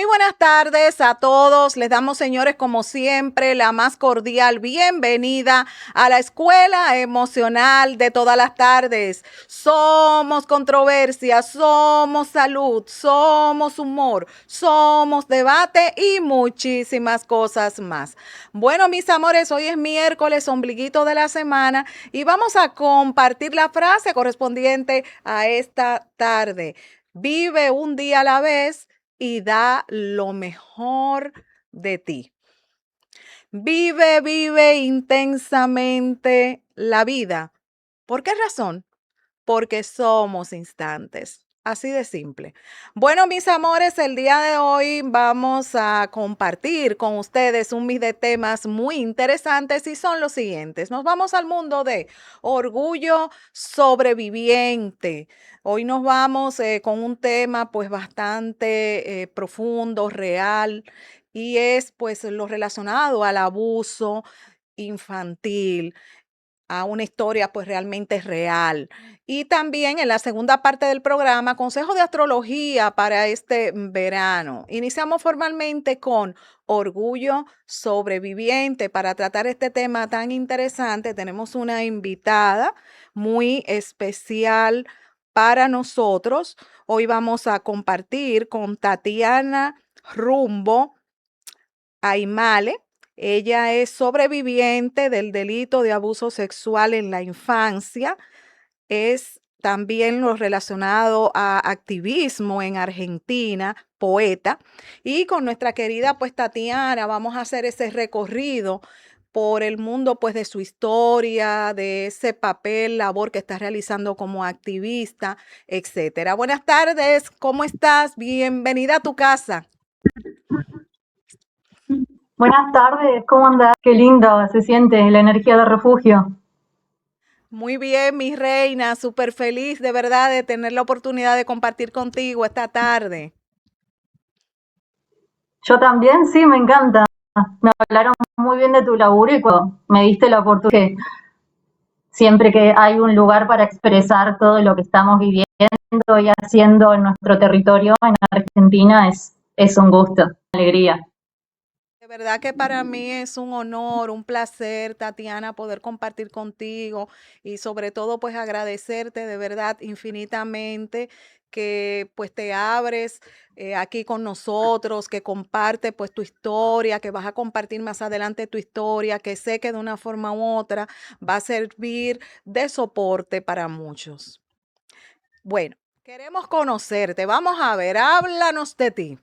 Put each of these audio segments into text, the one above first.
buenas tardes a todos. Les damos, señores, como siempre, la más cordial bienvenida a la Escuela Emocional de todas las tardes. Somos controversia, somos salud, somos humor, somos debate y muchísimas cosas más. Bueno, mis amores, hoy es miércoles, ombliguito de la semana, y vamos a compartir la frase correspondiente a esta tarde. Vive un día a la vez y da lo mejor de ti. Vive intensamente la vida. ¿Por qué razón? Porque somos instantes. Así de simple. Bueno, mis amores, el día de hoy vamos a compartir con ustedes un mix de temas muy interesantes y son los siguientes. Nos vamos al mundo de orgullo sobreviviente. Hoy nos vamos con un tema pues bastante profundo, real, y es pues lo relacionado al abuso infantil, a una historia pues realmente real. Y también en la segunda parte del programa, consejo de astrología para este verano. Iniciamos formalmente con orgullo sobreviviente. Para tratar este tema tan interesante, tenemos una invitada muy especial para nosotros. Hoy vamos a compartir con Tatiana Rumbo Aymale. Ella es sobreviviente del delito de abuso sexual en la infancia. Es también lo relacionado a activismo en Argentina, poeta. Y con nuestra querida pues Tatiana vamos a hacer ese recorrido por el mundo pues de su historia, de ese papel, labor que está realizando como activista, etcétera. Buenas tardes, ¿cómo estás? Bienvenida a tu casa. Buenas tardes, ¿cómo andás? Qué lindo se siente la energía de refugio. Muy bien, mi reina, súper feliz de verdad de tener la oportunidad de compartir contigo esta tarde. Yo también, sí, me encanta. Me hablaron muy bien de tu laburo y cuando me diste la oportunidad, siempre que hay un lugar para expresar todo lo que estamos viviendo y haciendo en nuestro territorio, en Argentina, es un gusto, una alegría. De verdad que para mí es un honor, un placer, Tatiana, poder compartir contigo y sobre todo pues agradecerte de verdad infinitamente que pues te abres aquí con nosotros, que comparte pues tu historia, que vas a compartir más adelante tu historia, que sé que de una forma u otra va a servir de soporte para muchos. Bueno, queremos conocerte, vamos a ver, háblanos de ti.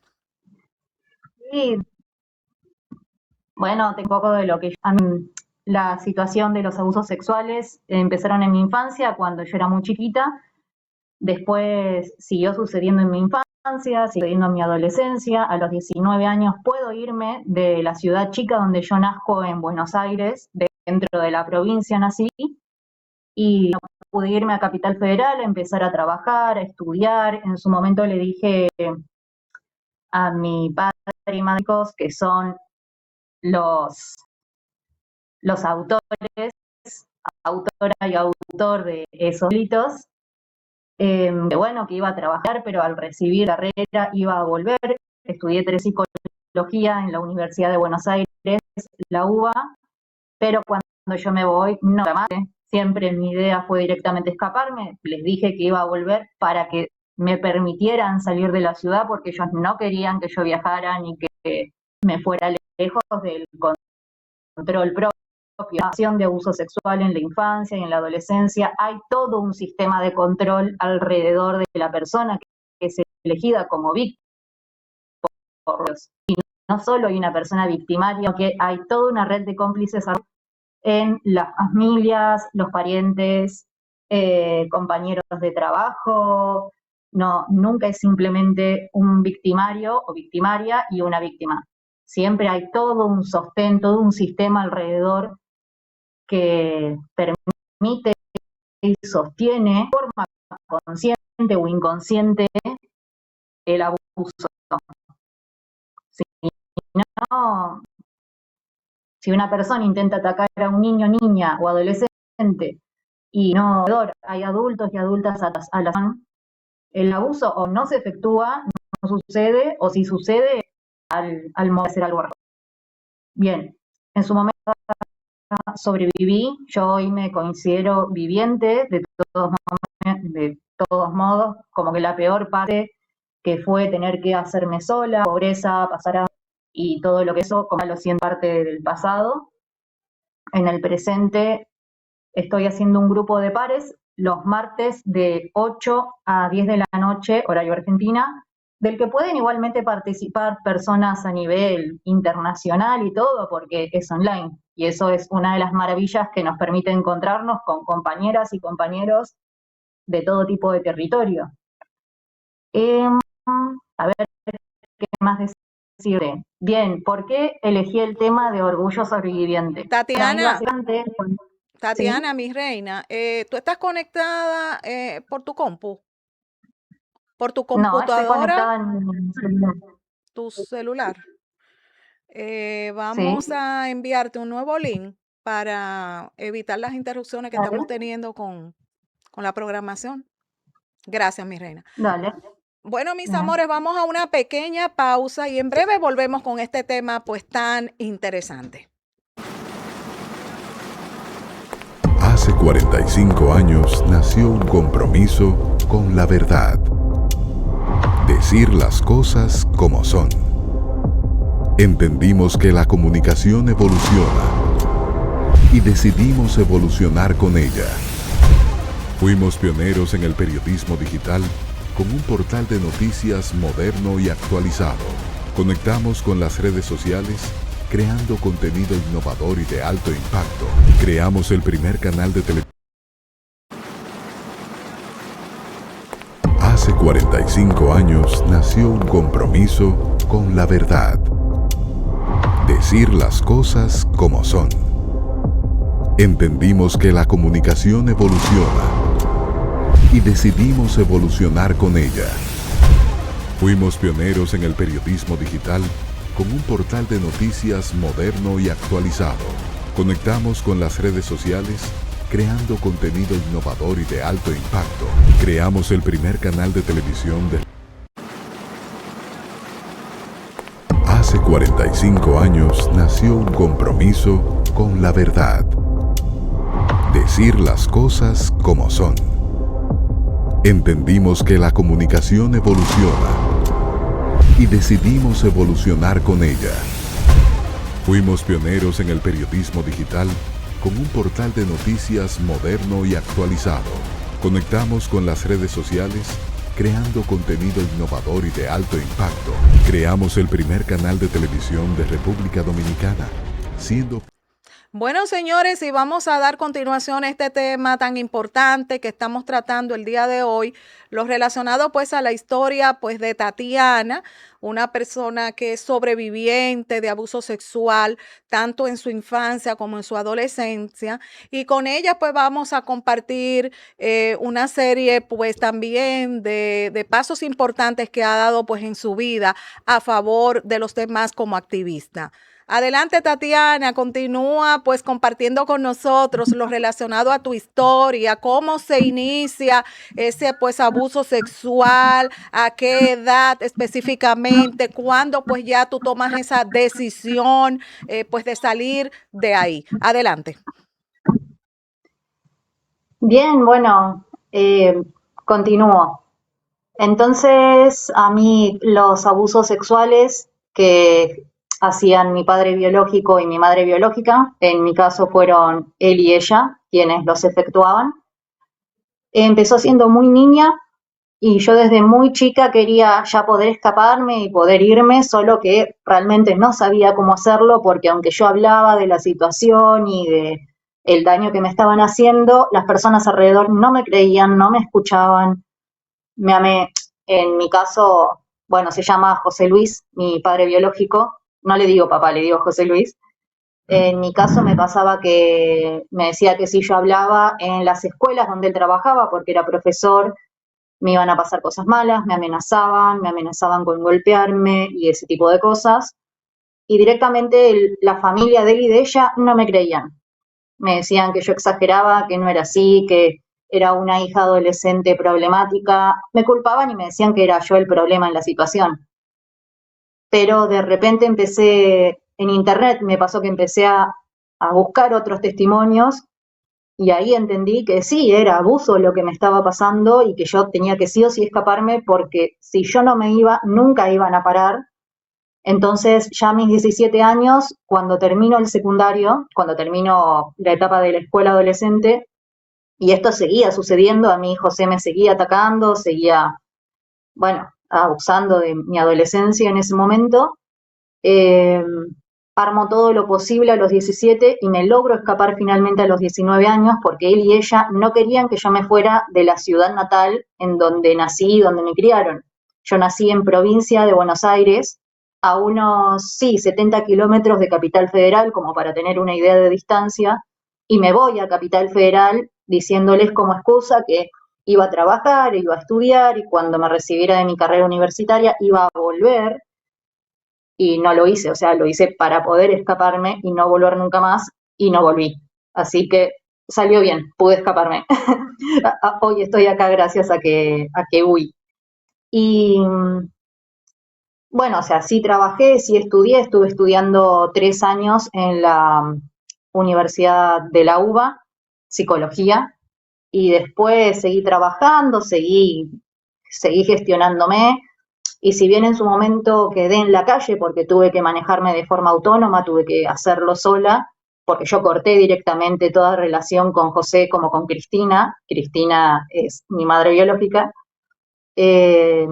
Sí, bueno, un poco de lo que la situación de los abusos sexuales empezaron en mi infancia, cuando yo era muy chiquita. Después siguió sucediendo en mi infancia, sucediendo en mi adolescencia. A los 19 años puedo irme de la ciudad chica donde yo nazco, en Buenos Aires, dentro de la provincia nací, y no pude irme a Capital Federal, a empezar a trabajar, a estudiar. En su momento le dije a mi padre y madre, que son los, los autores, autora y autor de esos delitos, bueno, que iba a trabajar, pero al recibir la carrera iba a volver. Estudié psicología en la Universidad de Buenos Aires, la UBA, pero cuando yo me voy, no más. Siempre mi idea fue directamente escaparme. Les dije que iba a volver para que me permitieran salir de la ciudad, porque ellos no querían que yo viajara ni que me fuera lejos del control propio, de abuso sexual en la infancia y en la adolescencia. Hay todo un sistema de control alrededor de la persona que es elegida como víctima. Y no solo hay una persona victimaria, sino que hay toda una red de cómplices en las familias, los parientes, compañeros de trabajo. No, nunca es simplemente un victimario o victimaria y una víctima. Siempre hay todo un sostén, todo un sistema alrededor que permite y sostiene de forma consciente o inconsciente el abuso. Si no, si una persona intenta atacar a un niño, niña o adolescente y no hay adultos y adultas a la el abuso o no se efectúa, no sucede, o si sucede al modo de hacer algo. Bien, en su momento sobreviví, yo hoy me considero viviente de todos modos, como que la peor parte que fue tener que hacerme sola, pobreza, pasar hambre y todo lo que eso, como lo siento parte del pasado. En el presente estoy haciendo un grupo de pares los martes de 8 a 10 de la noche, horario Argentina, del que pueden igualmente participar personas a nivel internacional y todo, porque es online. Y eso es una de las maravillas que nos permite encontrarnos con compañeras y compañeros de todo tipo de territorio. A ver, ¿qué más decirte? Bien, ¿por qué elegí el tema de orgullo sobreviviente? Para mí, Tatiana, básicamente, ¿sí? Tatiana, mi reina, ¿tú estás conectada por tu compu? ¿Por tu No, estoy computadora? conectada en mi celular. ¿Tu celular? Sí, Vamos a enviarte un nuevo link para evitar las interrupciones que dale, estamos teniendo con la programación. Gracias, mi reina. dale. Bueno, mis Bien. amores, vamos a una pequeña pausa y en breve volvemos con este tema pues tan interesante. Hace 45 años nació un compromiso con la verdad. Decir las cosas como son. Entendimos que la comunicación evoluciona y decidimos evolucionar con ella. Fuimos pioneros en el periodismo digital con un portal de noticias moderno y actualizado. Conectamos con las redes sociales creando contenido innovador y de alto impacto. Creamos el primer canal de televisión. Hace 45 años nació un compromiso con la verdad. Decir las cosas como son. Entendimos que la comunicación evoluciona y decidimos evolucionar con ella. Fuimos pioneros en el periodismo digital con un portal de noticias moderno y actualizado. Conectamos con las redes sociales creando contenido innovador y de alto impacto. Creamos el primer canal de televisión de... Hace 45 años nació un compromiso con la verdad. Decir las cosas como son. Entendimos que la comunicación evoluciona y decidimos evolucionar con ella. Fuimos pioneros en el periodismo digital con un portal de noticias moderno y actualizado. Conectamos con las redes sociales creando contenido innovador y de alto impacto. Creamos el primer canal de televisión de República Dominicana, siendo... Bueno, señores, y vamos a dar continuación a este tema tan importante que estamos tratando el día de hoy, lo relacionado pues a la historia pues de Tatiana, una persona que es sobreviviente de abuso sexual, tanto en su infancia como en su adolescencia, y con ella pues vamos a compartir una serie pues también de pasos importantes que ha dado pues en su vida a favor de los demás como activista. Adelante, Tatiana, continúa pues compartiendo con nosotros lo relacionado a tu historia, cómo se inicia ese pues abuso sexual, a qué edad específicamente, cuándo pues ya tú tomas esa decisión pues de salir de ahí. Adelante. Bien, bueno, continúo. Entonces, a mí los abusos sexuales que hacían mi padre biológico y mi madre biológica, en mi caso fueron él y ella quienes los efectuaban. Empezó siendo muy niña y yo desde muy chica quería ya poder escaparme y poder irme, solo que realmente no sabía cómo hacerlo porque aunque yo hablaba de la situación y de el daño que me estaban haciendo, las personas alrededor no me creían, no me escuchaban. Me amé, en mi caso, bueno, se llama José Luis, mi padre biológico, no le digo papá, le digo José Luis. En mi caso me pasaba que me decía que si yo hablaba en las escuelas donde él trabajaba, porque era profesor, me iban a pasar cosas malas, me amenazaban con golpearme y ese tipo de cosas. Y directamente la familia de él y de ella no me creían. Me decían que yo exageraba, que no era así, que era una hija adolescente problemática. Me culpaban y me decían que era yo el problema en la situación. pero de repente empecé en internet, me pasó que empecé a buscar otros testimonios y ahí entendí que sí, era abuso lo que me estaba pasando y que yo tenía que sí o sí escaparme porque si yo no me iba, nunca iban a parar. Entonces, ya a mis 17 años, cuando termino el secundario, cuando termino la etapa de la escuela adolescente, y esto seguía sucediendo, a mí José me seguía atacando, seguía, bueno, abusando de mi adolescencia en ese momento. Eh, Armo todo lo posible a los 17 y me logro escapar finalmente a los 19 años porque él y ella no querían que yo me fuera de la ciudad natal en donde nací y donde me criaron. Yo nací en provincia de Buenos Aires, a unos, sí, 70 kilómetros de Capital Federal, como para tener una idea de distancia, y me voy a Capital Federal diciéndoles como excusa que iba a trabajar, iba a estudiar y cuando me recibiera de mi carrera universitaria iba a volver y no lo hice, o sea, lo hice para poder escaparme y no volver nunca más y no volví. Así que salió bien, pude escaparme. Hoy estoy acá gracias a que huí. Y bueno, o sea, sí trabajé, sí estudié, estuve estudiando 3 años en la Universidad de la UBA, psicología, y después seguí trabajando, seguí gestionándome, y si bien en su momento quedé en la calle porque tuve que manejarme de forma autónoma, tuve que hacerlo sola, porque yo corté directamente toda relación con José como con Cristina. Cristina es mi madre biológica. Eh,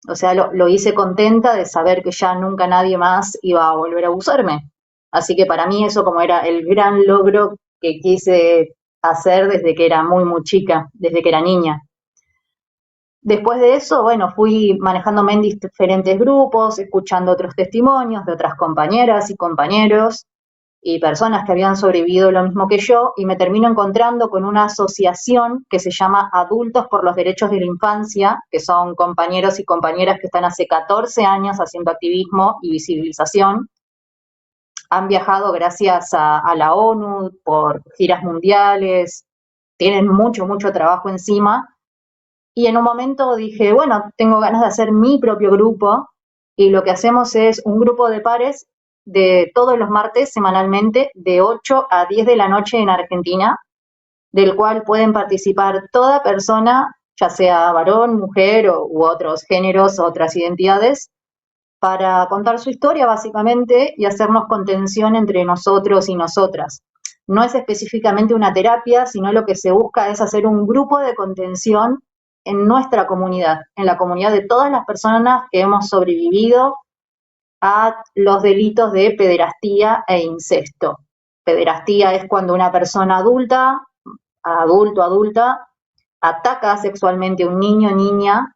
o sea, lo hice contenta de saber que ya nunca nadie más iba a volver a abusarme. Así que para mí eso como era el gran logro que quise hacer desde que era muy, muy chica, desde que era niña. Después de eso, bueno, fui manejándome en diferentes grupos, escuchando otros testimonios de otras compañeras y compañeros y personas que habían sobrevivido lo mismo que yo, y me termino encontrando con una asociación que se llama Adultos por los Derechos de la Infancia, que son compañeros y compañeras que están hace 14 años haciendo activismo y visibilización. Han viajado gracias a la ONU por giras mundiales, tienen mucho, mucho trabajo encima. Y en un momento dije, bueno, tengo ganas de hacer mi propio grupo y lo que hacemos es un grupo de pares de todos los martes semanalmente de 8 a 10 de la noche en Argentina, del cual pueden participar toda persona, ya sea varón, mujer u otros géneros, otras identidades, para contar su historia básicamente y hacernos contención entre nosotros y nosotras. No es específicamente una terapia, sino lo que se busca es hacer un grupo de contención en nuestra comunidad, en la comunidad de todas las personas que hemos sobrevivido a los delitos de pederastía e incesto. Pederastía es cuando una persona adulta, adulto, adulta, ataca sexualmente a un niño, niña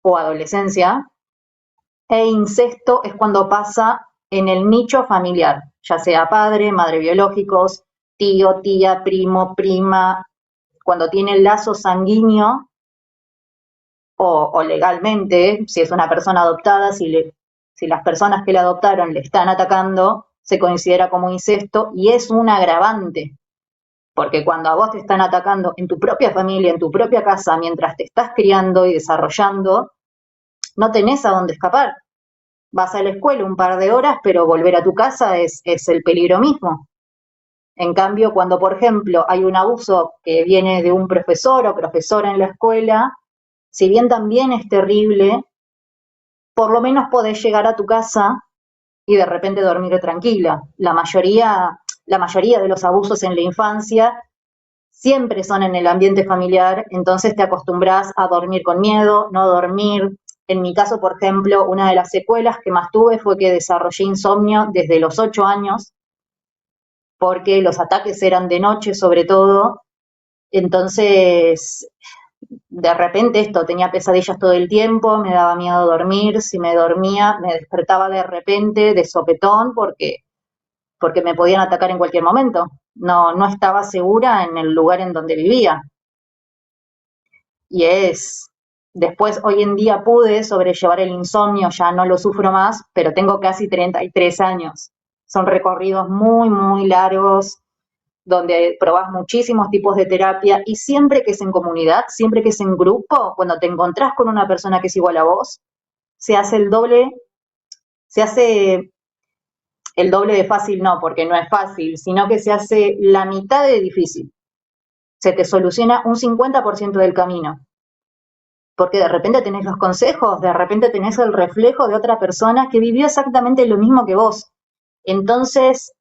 o adolescencia, e incesto es cuando pasa en el nicho familiar, ya sea padre, madre biológicos, tío, tía, primo, prima, cuando tiene el lazo sanguíneo o legalmente, si es una persona adoptada, si las personas que la adoptaron le están atacando, se considera como incesto y es un agravante, porque cuando a vos te están atacando en tu propia familia, en tu propia casa, mientras te estás criando y desarrollando, no tenés a dónde escapar. Vas a la escuela un par de horas, pero volver a tu casa es el peligro mismo. En cambio, cuando, por ejemplo, hay un abuso que viene de un profesor o profesora en la escuela, si bien también es terrible, por lo menos podés llegar a tu casa y de repente dormir tranquila. La mayoría de los abusos en la infancia siempre son en el ambiente familiar, entonces te acostumbras a dormir con miedo, no dormir. En mi caso, por ejemplo, una de las secuelas que más tuve fue que desarrollé insomnio desde los 8 años, porque los ataques eran de noche sobre todo. Entonces, de repente esto, tenía pesadillas todo el tiempo, me daba miedo dormir, si me dormía me despertaba de repente, de sopetón, porque me podían atacar en cualquier momento. No estaba segura en el lugar en donde vivía. Y después hoy en día pude sobrellevar el insomnio, ya no lo sufro más, pero tengo casi 33 años. Son recorridos muy, muy largos, donde probás muchísimos tipos de terapia y siempre que es en comunidad, siempre que es en grupo, cuando te encontrás con una persona que es igual a vos, se hace el doble de fácil, no, porque no es fácil, sino que se hace la mitad de difícil. Se te soluciona un 50% del camino. Porque de repente tenés los consejos, de repente tenés el reflejo de otra persona que vivió exactamente lo mismo que vos. Entonces,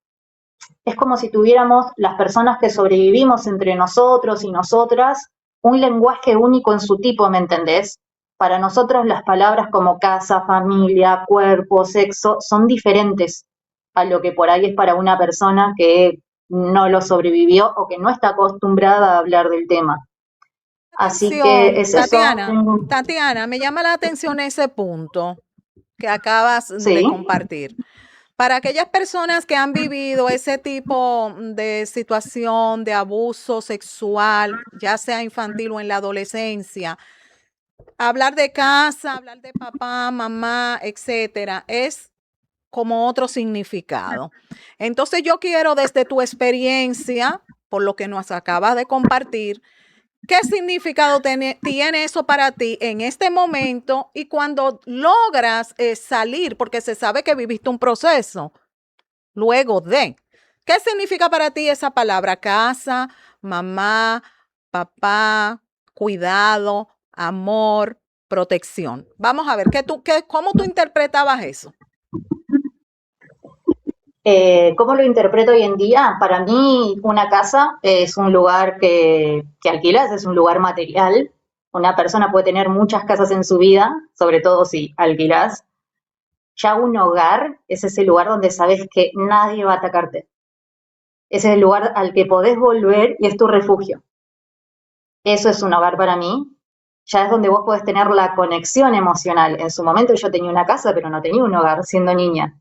es como si tuviéramos las personas que sobrevivimos entre nosotros y nosotras un lenguaje único en su tipo, ¿me entendés? Para nosotros las palabras como casa, familia, cuerpo, sexo son diferentes a lo que por ahí es para una persona que no lo sobrevivió o que no está acostumbrada a hablar del tema. Así que Atención, es eso. Tatiana, me llama la atención ese punto que acabas de Sí, compartir. Para aquellas personas que han vivido ese tipo de situación de abuso sexual, ya sea infantil o en la adolescencia, hablar de casa, hablar de papá, mamá, etcétera, es como otro significado. Entonces yo quiero desde tu experiencia, por lo que nos acabas de compartir, ¿qué significado tiene eso para ti en este momento y cuando logras salir, porque se sabe que viviste un proceso luego de? ¿Qué significa para ti esa palabra? Casa, mamá, papá, cuidado, amor, protección. Vamos a ver, ¿cómo tú interpretabas eso? ¿Cómo lo interpreto hoy en día? Para mí, una casa es un lugar que alquilas, es un lugar material. Una persona puede tener muchas casas en su vida, sobre todo si alquilas. Ya un hogar es ese lugar donde sabes que nadie va a atacarte. Es el lugar al que podés volver y es tu refugio. Eso es un hogar para mí. Ya es donde vos podés tener la conexión emocional. En su momento yo tenía una casa, pero no tenía un hogar siendo niña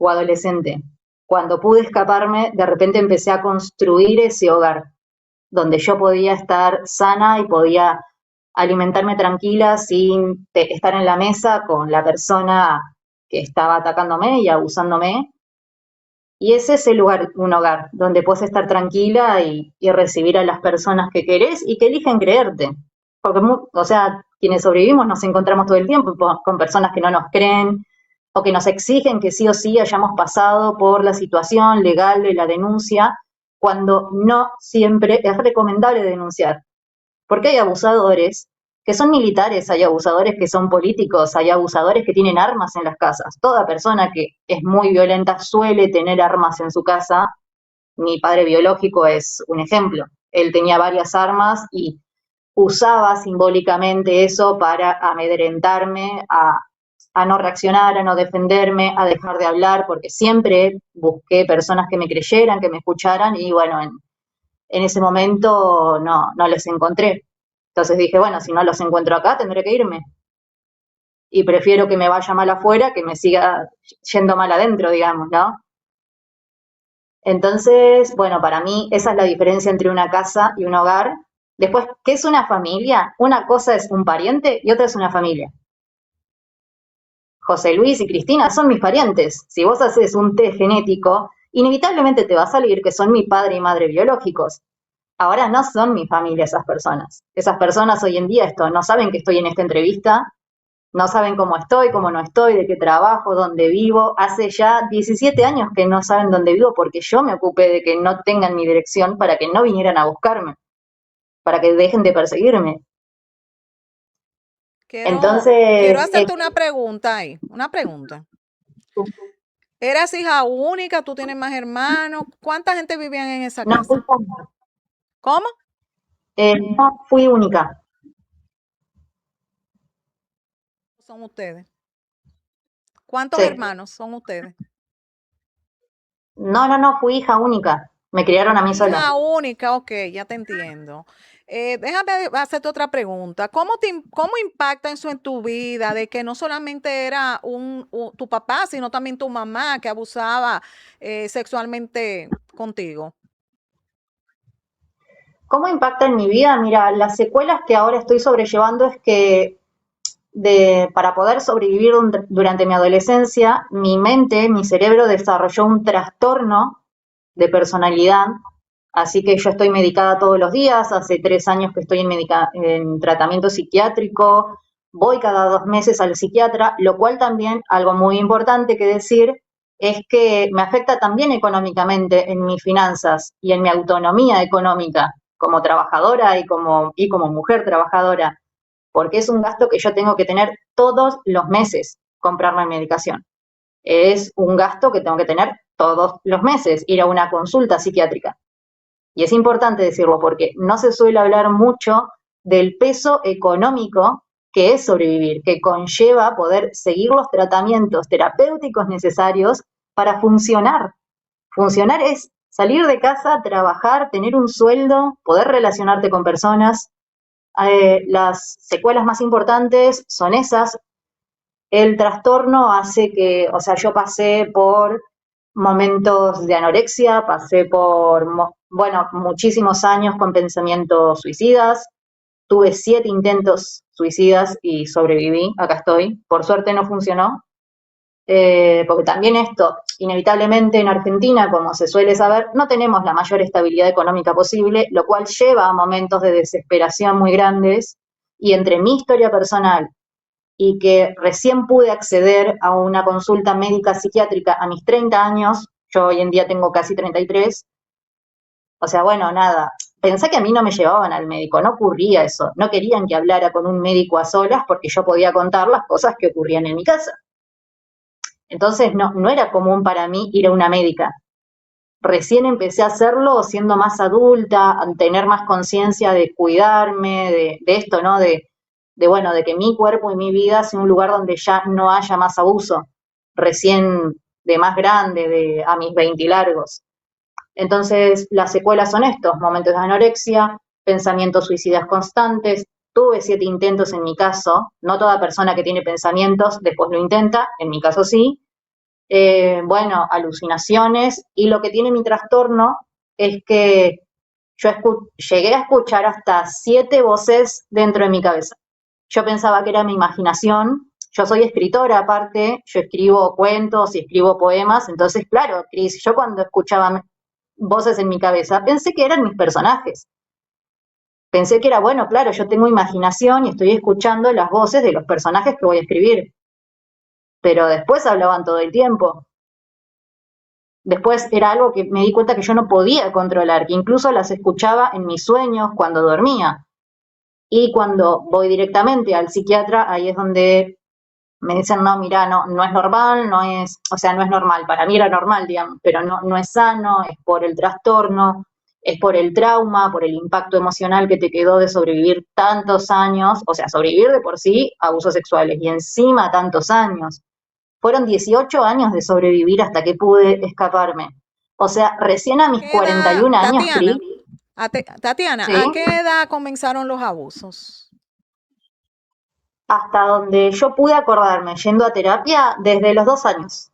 o adolescente. Cuando pude escaparme, de repente empecé a construir ese hogar, donde yo podía estar sana y podía alimentarme tranquila sin estar en la mesa con la persona que estaba atacándome y abusándome. Y ese es el lugar, un hogar, donde puedes estar tranquila y recibir a las personas que querés y que eligen creerte. Porque, o sea, quienes sobrevivimos nos encontramos todo el tiempo con personas que no nos creen o que nos exigen que sí o sí hayamos pasado por la situación legal de la denuncia, cuando no siempre es recomendable denunciar. Porque hay abusadores que son militares, hay abusadores que son políticos, hay abusadores que tienen armas en las casas. Toda persona que es muy violenta suele tener armas en su casa. Mi padre biológico es un ejemplo. Él tenía varias armas y usaba simbólicamente eso para amedrentarme, a no reaccionar, a no defenderme, a dejar de hablar, porque siempre busqué personas que me creyeran, que me escucharan, y bueno, en ese momento no les encontré. Entonces dije, bueno, si no los encuentro acá, tendré que irme. Y prefiero que me vaya mal afuera que me siga yendo mal adentro, digamos, ¿no? Entonces, bueno, para mí esa es la diferencia entre una casa y un hogar. Después, ¿qué es una familia? Una cosa es un pariente y otra es una familia. José Luis y Cristina son mis parientes. Si vos haces un test genético, inevitablemente te va a salir que son mi padre y madre biológicos. Ahora no son mi familia esas personas. Esas personas hoy en día no saben que estoy en esta entrevista, no saben cómo estoy, cómo no estoy, de qué trabajo, dónde vivo. Hace ya 17 años que no saben dónde vivo porque yo me ocupé de que no tengan mi dirección para que no vinieran a buscarme, para que dejen de perseguirme. Quiero Entonces, hacerte una pregunta ahí, una pregunta. ¿Eras hija única? ¿Tú tienes más hermanos? ¿Cuánta gente vivían en esa no, casa? ¿Cómo? no fui única. Son ustedes. ¿Cuántos Sí. hermanos son ustedes? No, fui hija única. Me criaron a mí sola. Hija única, ok, ya te entiendo. Déjame hacerte otra pregunta. ¿Cómo impacta eso en tu vida de que no solamente era tu papá, sino también tu mamá que abusaba sexualmente contigo? ¿Cómo impacta en mi vida? Mira, las secuelas que ahora estoy sobrellevando es que para poder sobrevivir durante mi adolescencia, mi mente, mi cerebro desarrolló un trastorno de personalidad, así que yo estoy medicada todos los días, hace 3 años que estoy en tratamiento psiquiátrico, voy cada 2 meses al psiquiatra, lo cual también, algo muy importante que decir, es que me afecta también económicamente en mis finanzas y en mi autonomía económica como trabajadora y como mujer trabajadora, porque es un gasto que yo tengo que tener todos los meses, comprar la medicación. Es un gasto que tengo que tener todos los meses, ir a una consulta psiquiátrica. Y es importante decirlo porque no se suele hablar mucho del peso económico que es sobrevivir, que conlleva poder seguir los tratamientos terapéuticos necesarios para funcionar. Funcionar es salir de casa, trabajar, tener un sueldo, poder relacionarte con personas. Las secuelas más importantes son esas. El trastorno hace que, o sea, yo pasé por momentos de anorexia, pasé por, bueno, muchísimos años con pensamientos suicidas, tuve 7 intentos suicidas y sobreviví, acá estoy. Por suerte no funcionó, porque también esto, inevitablemente en Argentina, como se suele saber, no tenemos la mayor estabilidad económica posible, lo cual lleva a momentos de desesperación muy grandes, y entre mi historia personal y que recién pude acceder a una consulta médica psiquiátrica a mis 30 años, yo hoy en día tengo casi 33, o sea, bueno, nada, pensé que a mí no me llevaban al médico, no ocurría eso, no querían que hablara con un médico a solas porque yo podía contar las cosas que ocurrían en mi casa. Entonces no era común para mí ir a una médica. Recién empecé a hacerlo siendo más adulta, a tener más conciencia de cuidarme, de esto, ¿no? Bueno, de que mi cuerpo y mi vida sea un lugar donde ya no haya más abuso. Recién de más grande, a mis 20 largos. Entonces, las secuelas son estos: momentos de anorexia, pensamientos suicidas constantes. Tuve 7 intentos en mi caso. No toda persona que tiene pensamientos después lo intenta, en mi caso sí. Bueno, alucinaciones, y lo que tiene mi trastorno es que yo llegué a escuchar hasta 7 voces dentro de mi cabeza. Yo pensaba que era mi imaginación. Yo soy escritora aparte, yo escribo cuentos y escribo poemas, entonces claro, Cris, yo cuando escuchaba voces en mi cabeza pensé que eran mis personajes. Pensé que era, bueno, claro, yo tengo imaginación y estoy escuchando las voces de los personajes que voy a escribir, pero después hablaban todo el tiempo. Después era algo que me di cuenta que yo no podía controlar, que incluso las escuchaba en mis sueños cuando dormía. Y cuando voy directamente al psiquiatra, ahí es donde me dicen, no, mira, no es normal, o sea, no es normal, para mí era normal, digamos, pero no es sano, es por el trastorno, es por el trauma, por el impacto emocional que te quedó de sobrevivir tantos años, o sea, sobrevivir de por sí abusos sexuales y encima tantos años. Fueron 18 años de sobrevivir hasta que pude escaparme. O sea, recién a ¿A mis qué edad, 41 años, Cris, Tatiana? Tatiana, ¿sí? ¿a qué edad comenzaron los abusos? Hasta donde yo pude acordarme, yendo a terapia desde los 2 años.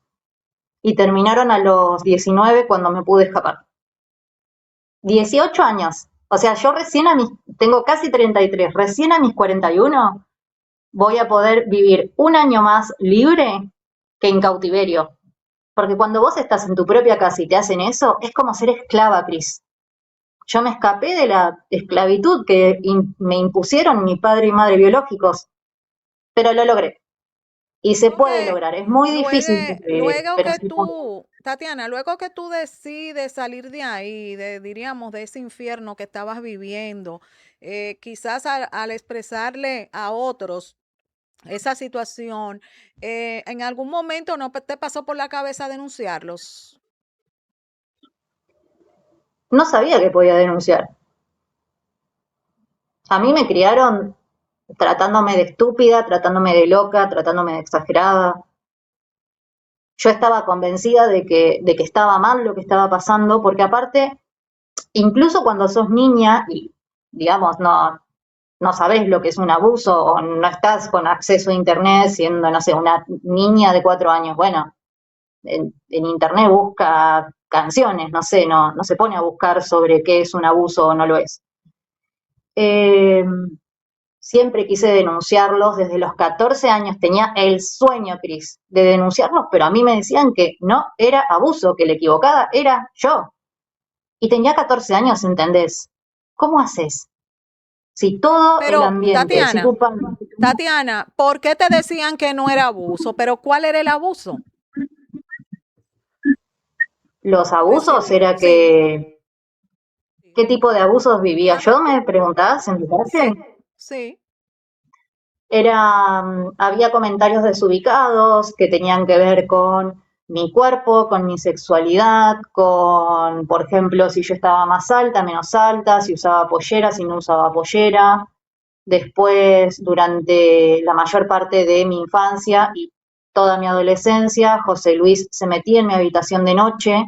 Y terminaron a los 19 cuando me pude escapar. 18 años. O sea, yo tengo casi 33, recién a mis 41 voy a poder vivir un año más libre que en cautiverio. Porque cuando vos estás en tu propia casa y te hacen eso, es como ser esclava, Cris. Yo me escapé de la esclavitud que me impusieron mi padre y madre biológicos, pero lo logré. Y se Luego puede que, lograr, es muy luego, difícil de sobrevivir, luego pero que se puede. tú, Tatiana, luego que tú decides salir de ahí, diríamos, de ese infierno que estabas viviendo, quizás al expresarle a otros esa situación, ¿en algún momento no te pasó por la cabeza denunciarlos? No sabía que podía denunciar. A mí me criaron tratándome de estúpida, tratándome de loca, tratándome de exagerada. Yo estaba convencida de que estaba mal lo que estaba pasando, porque aparte, incluso cuando sos niña y, digamos, no sabés lo que es un abuso o no estás con acceso a internet siendo, no sé, una niña de 4 años, bueno, en internet busca canciones, no sé, no se pone a buscar sobre qué es un abuso o no lo es. Eh, Siempre quise denunciarlos, desde los 14 años tenía el sueño, Cris, de denunciarlos, pero a mí me decían que no era abuso, que la equivocada era yo. Y tenía 14 años, ¿entendés? ¿Cómo haces? Si todo el Pero, ambiente, si Tatiana, tu padre... Tatiana, ¿por qué te decían que no era abuso? Pero ¿cuál era el abuso? Los abusos Decían, era sí, que, ¿qué tipo de abusos vivía ajá, yo? Me preguntabas en tu sí, clase. sí, Había comentarios desubicados que tenían que ver con mi cuerpo, con mi sexualidad, con, por ejemplo, si yo estaba más alta, menos alta, si usaba pollera, si no usaba pollera. Después, durante la mayor parte de mi infancia y toda mi adolescencia, José Luis se metía en mi habitación de noche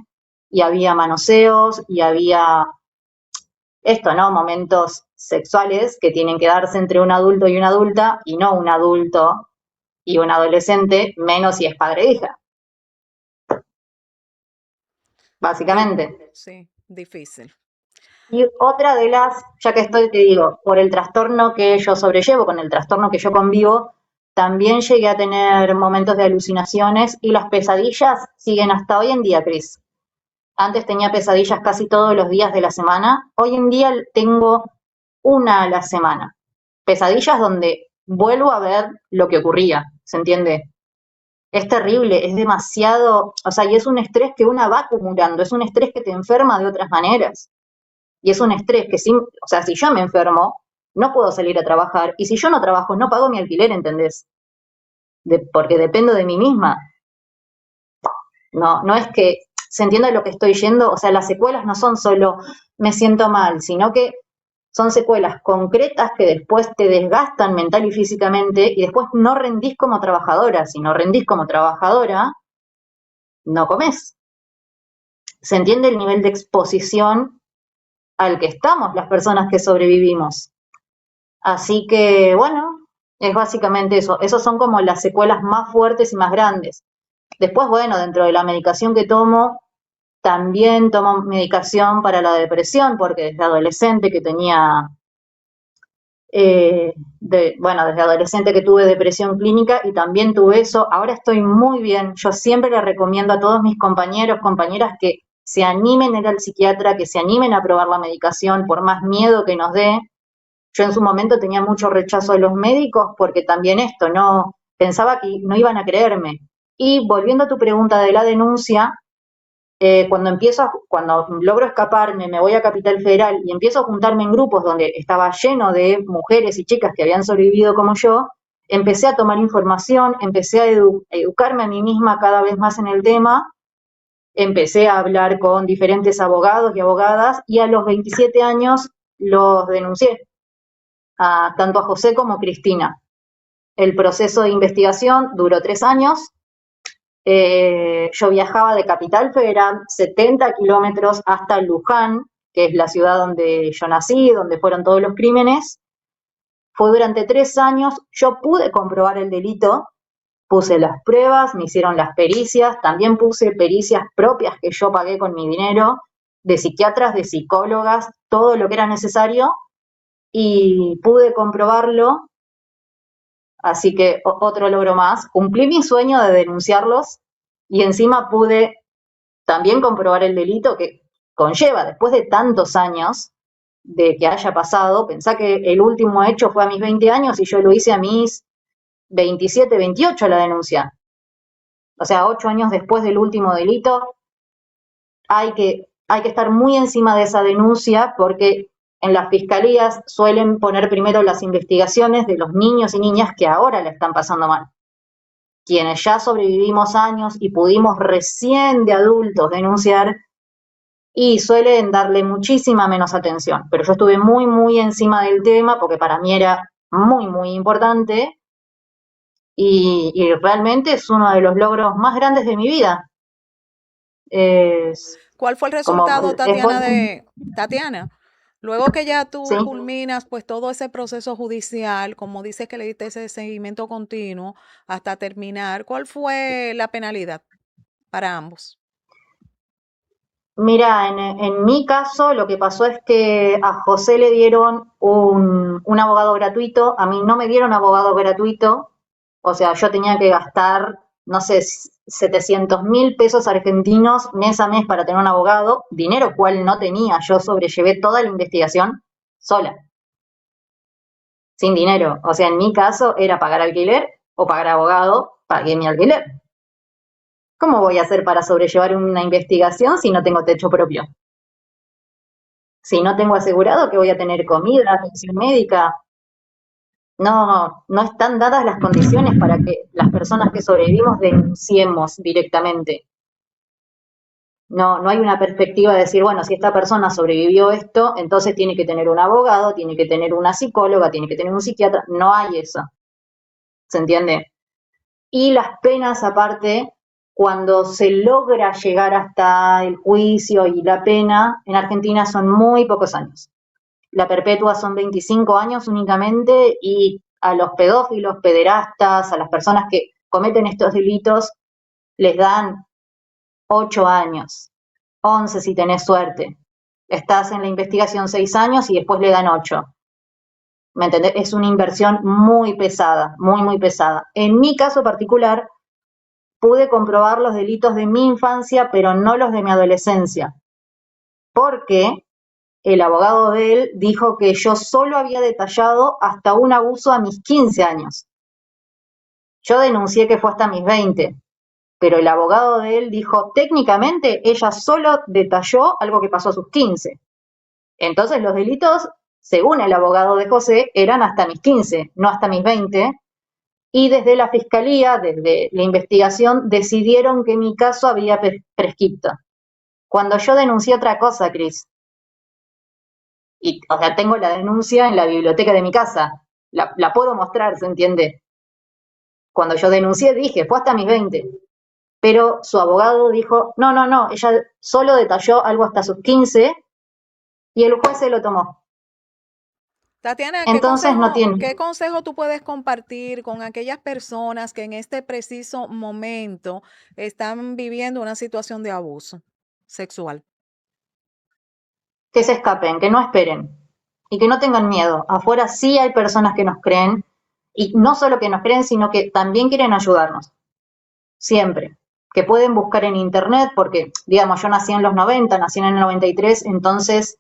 y había manoseos y había esto, ¿no? Momentos sexuales que tienen que darse entre un adulto y una adulta y no un adulto y un adolescente, menos si es padre e hija, di- básicamente. sí, difícil. Y otra de las, ya que estoy, te digo, por el trastorno que yo sobrellevo, con el trastorno que yo convivo, también llegué a tener momentos de alucinaciones y las pesadillas siguen hasta hoy en día, Cris. Antes tenía pesadillas casi todos los días de la semana, hoy en día tengo una a la semana. Pesadillas donde vuelvo a ver lo que ocurría, ¿se entiende? Es terrible, es demasiado, o sea, y es un estrés que una va acumulando, es un estrés que te enferma de otras maneras. Y es un estrés que, o sea, si yo me enfermo, no puedo salir a trabajar. Y si yo no trabajo, no pago mi alquiler, ¿entendés? Porque dependo de mí misma. No, no es que se entienda lo que estoy yendo, o sea, las secuelas no son solo me siento mal, sino que son secuelas concretas que después te desgastan mental y físicamente y después no rendís como trabajadora. Si no rendís como trabajadora, no comés. ¿Se entiende el nivel de exposición al que estamos las personas que sobrevivimos? Así que, bueno, es básicamente eso. Esas son como las secuelas más fuertes y más grandes. Después, bueno, dentro de la medicación que tomo, también tomo medicación para la depresión, porque desde adolescente que tenía, bueno, desde adolescente que tuve depresión clínica y también tuve eso. Ahora estoy muy bien. Yo siempre le recomiendo a todos mis compañeros, compañeras que se animen a ir al psiquiatra, que se animen a probar la medicación, por más miedo que nos dé. Yo en su momento tenía mucho rechazo de los médicos porque también esto, no pensaba que no iban a creerme. Y volviendo a tu pregunta de la denuncia, cuando logro escaparme, me voy a Capital Federal y empiezo a juntarme en grupos donde estaba lleno de mujeres y chicas que habían sobrevivido como yo, empecé a tomar información, empecé a educarme a mí misma cada vez más en el tema, empecé a hablar con diferentes abogados y abogadas y a los 27 años los denuncié, tanto a José como a Cristina. El proceso de investigación duró 3 años. Yo viajaba de Capital Federal 70 kilómetros hasta Luján, que es la ciudad donde yo nací, donde fueron todos los crímenes. Fue durante 3 años, yo pude comprobar el delito, puse las pruebas, me hicieron las pericias, también puse pericias propias que yo pagué con mi dinero, de psiquiatras, de psicólogas, todo lo que era necesario, y pude comprobarlo. Así que otro logro más. Cumplí mi sueño de denunciarlos y encima pude también comprobar el delito que conlleva, después de tantos años de que haya pasado, pensá que el último hecho fue a mis 20 años y yo lo hice a mis 27, 28 la denuncia. O sea, 8 años después del último delito, hay que estar muy encima de esa denuncia porque en las fiscalías suelen poner primero las investigaciones de los niños y niñas que ahora la están pasando mal. Quienes ya sobrevivimos años y pudimos recién de adultos denunciar, y suelen darle muchísima menos atención. Pero yo estuve muy, muy encima del tema porque para mí era muy, muy importante y realmente es uno de los logros más grandes de mi vida. Es ¿Cuál fue el como, resultado, Tatiana? Luego que ya sí. tú culminas pues todo ese proceso judicial, como dices que le diste ese seguimiento continuo hasta terminar, ¿cuál fue la penalidad para ambos? Mira, en mi caso lo que pasó es que a José le dieron un abogado gratuito, a mí no me dieron abogado gratuito, o sea, yo tenía que gastar, no sé, 700.000 pesos argentinos mes a mes para tener un abogado, dinero cual no tenía, yo sobrellevé toda la investigación sola, sin dinero. O sea, en mi caso era pagar alquiler o pagar abogado, pagué mi alquiler. ¿Cómo voy a hacer para sobrellevar una investigación si no tengo techo propio? Si no tengo asegurado que voy a tener comida, atención médica, no están dadas las condiciones para que las personas que sobrevivimos denunciemos directamente. No hay una perspectiva de decir, bueno, si esta persona sobrevivió esto, entonces tiene que tener un abogado, tiene que tener una psicóloga, tiene que tener un psiquiatra. No hay eso. ¿Se entiende? Y las penas, aparte, cuando se logra llegar hasta el juicio y la pena, en Argentina son muy pocos años. La perpetua son 25 años únicamente y a los pedófilos, pederastas, a las personas que cometen estos delitos, les dan 8 años, 11 si tenés suerte. Estás en la investigación 6 años y después le dan 8. ¿Me entendés? Es una inversión muy pesada, muy, muy pesada. En mi caso particular, pude comprobar los delitos de mi infancia, pero no los de mi adolescencia, porque el abogado de él dijo que yo solo había detallado hasta un abuso a mis 15 años. Yo denuncié que fue hasta mis 20, pero el abogado de él dijo, técnicamente ella solo detalló algo que pasó a sus 15. Entonces los delitos, según el abogado de José, eran hasta mis 15, no hasta mis 20, y desde la fiscalía, desde la investigación, decidieron que mi caso había prescripto. Cuando yo denuncié otra cosa, Cris, y, o sea, tengo la denuncia en la biblioteca de mi casa, la puedo mostrar, ¿se entiende? Cuando yo denuncié dije, fue hasta mis 20, pero su abogado dijo, no, ella solo detalló algo hasta sus 15 y el juez se lo tomó. Tatiana, Entonces no tiene. ¿qué consejo tú puedes compartir con aquellas personas que en este preciso momento están viviendo una situación de abuso sexual? Que se escapen, que no esperen y que no tengan miedo. Afuera sí hay personas que nos creen y no solo que nos creen, sino que también quieren ayudarnos. Siempre. Que pueden buscar en internet porque, digamos, yo nací en los 90, nací en el 93, entonces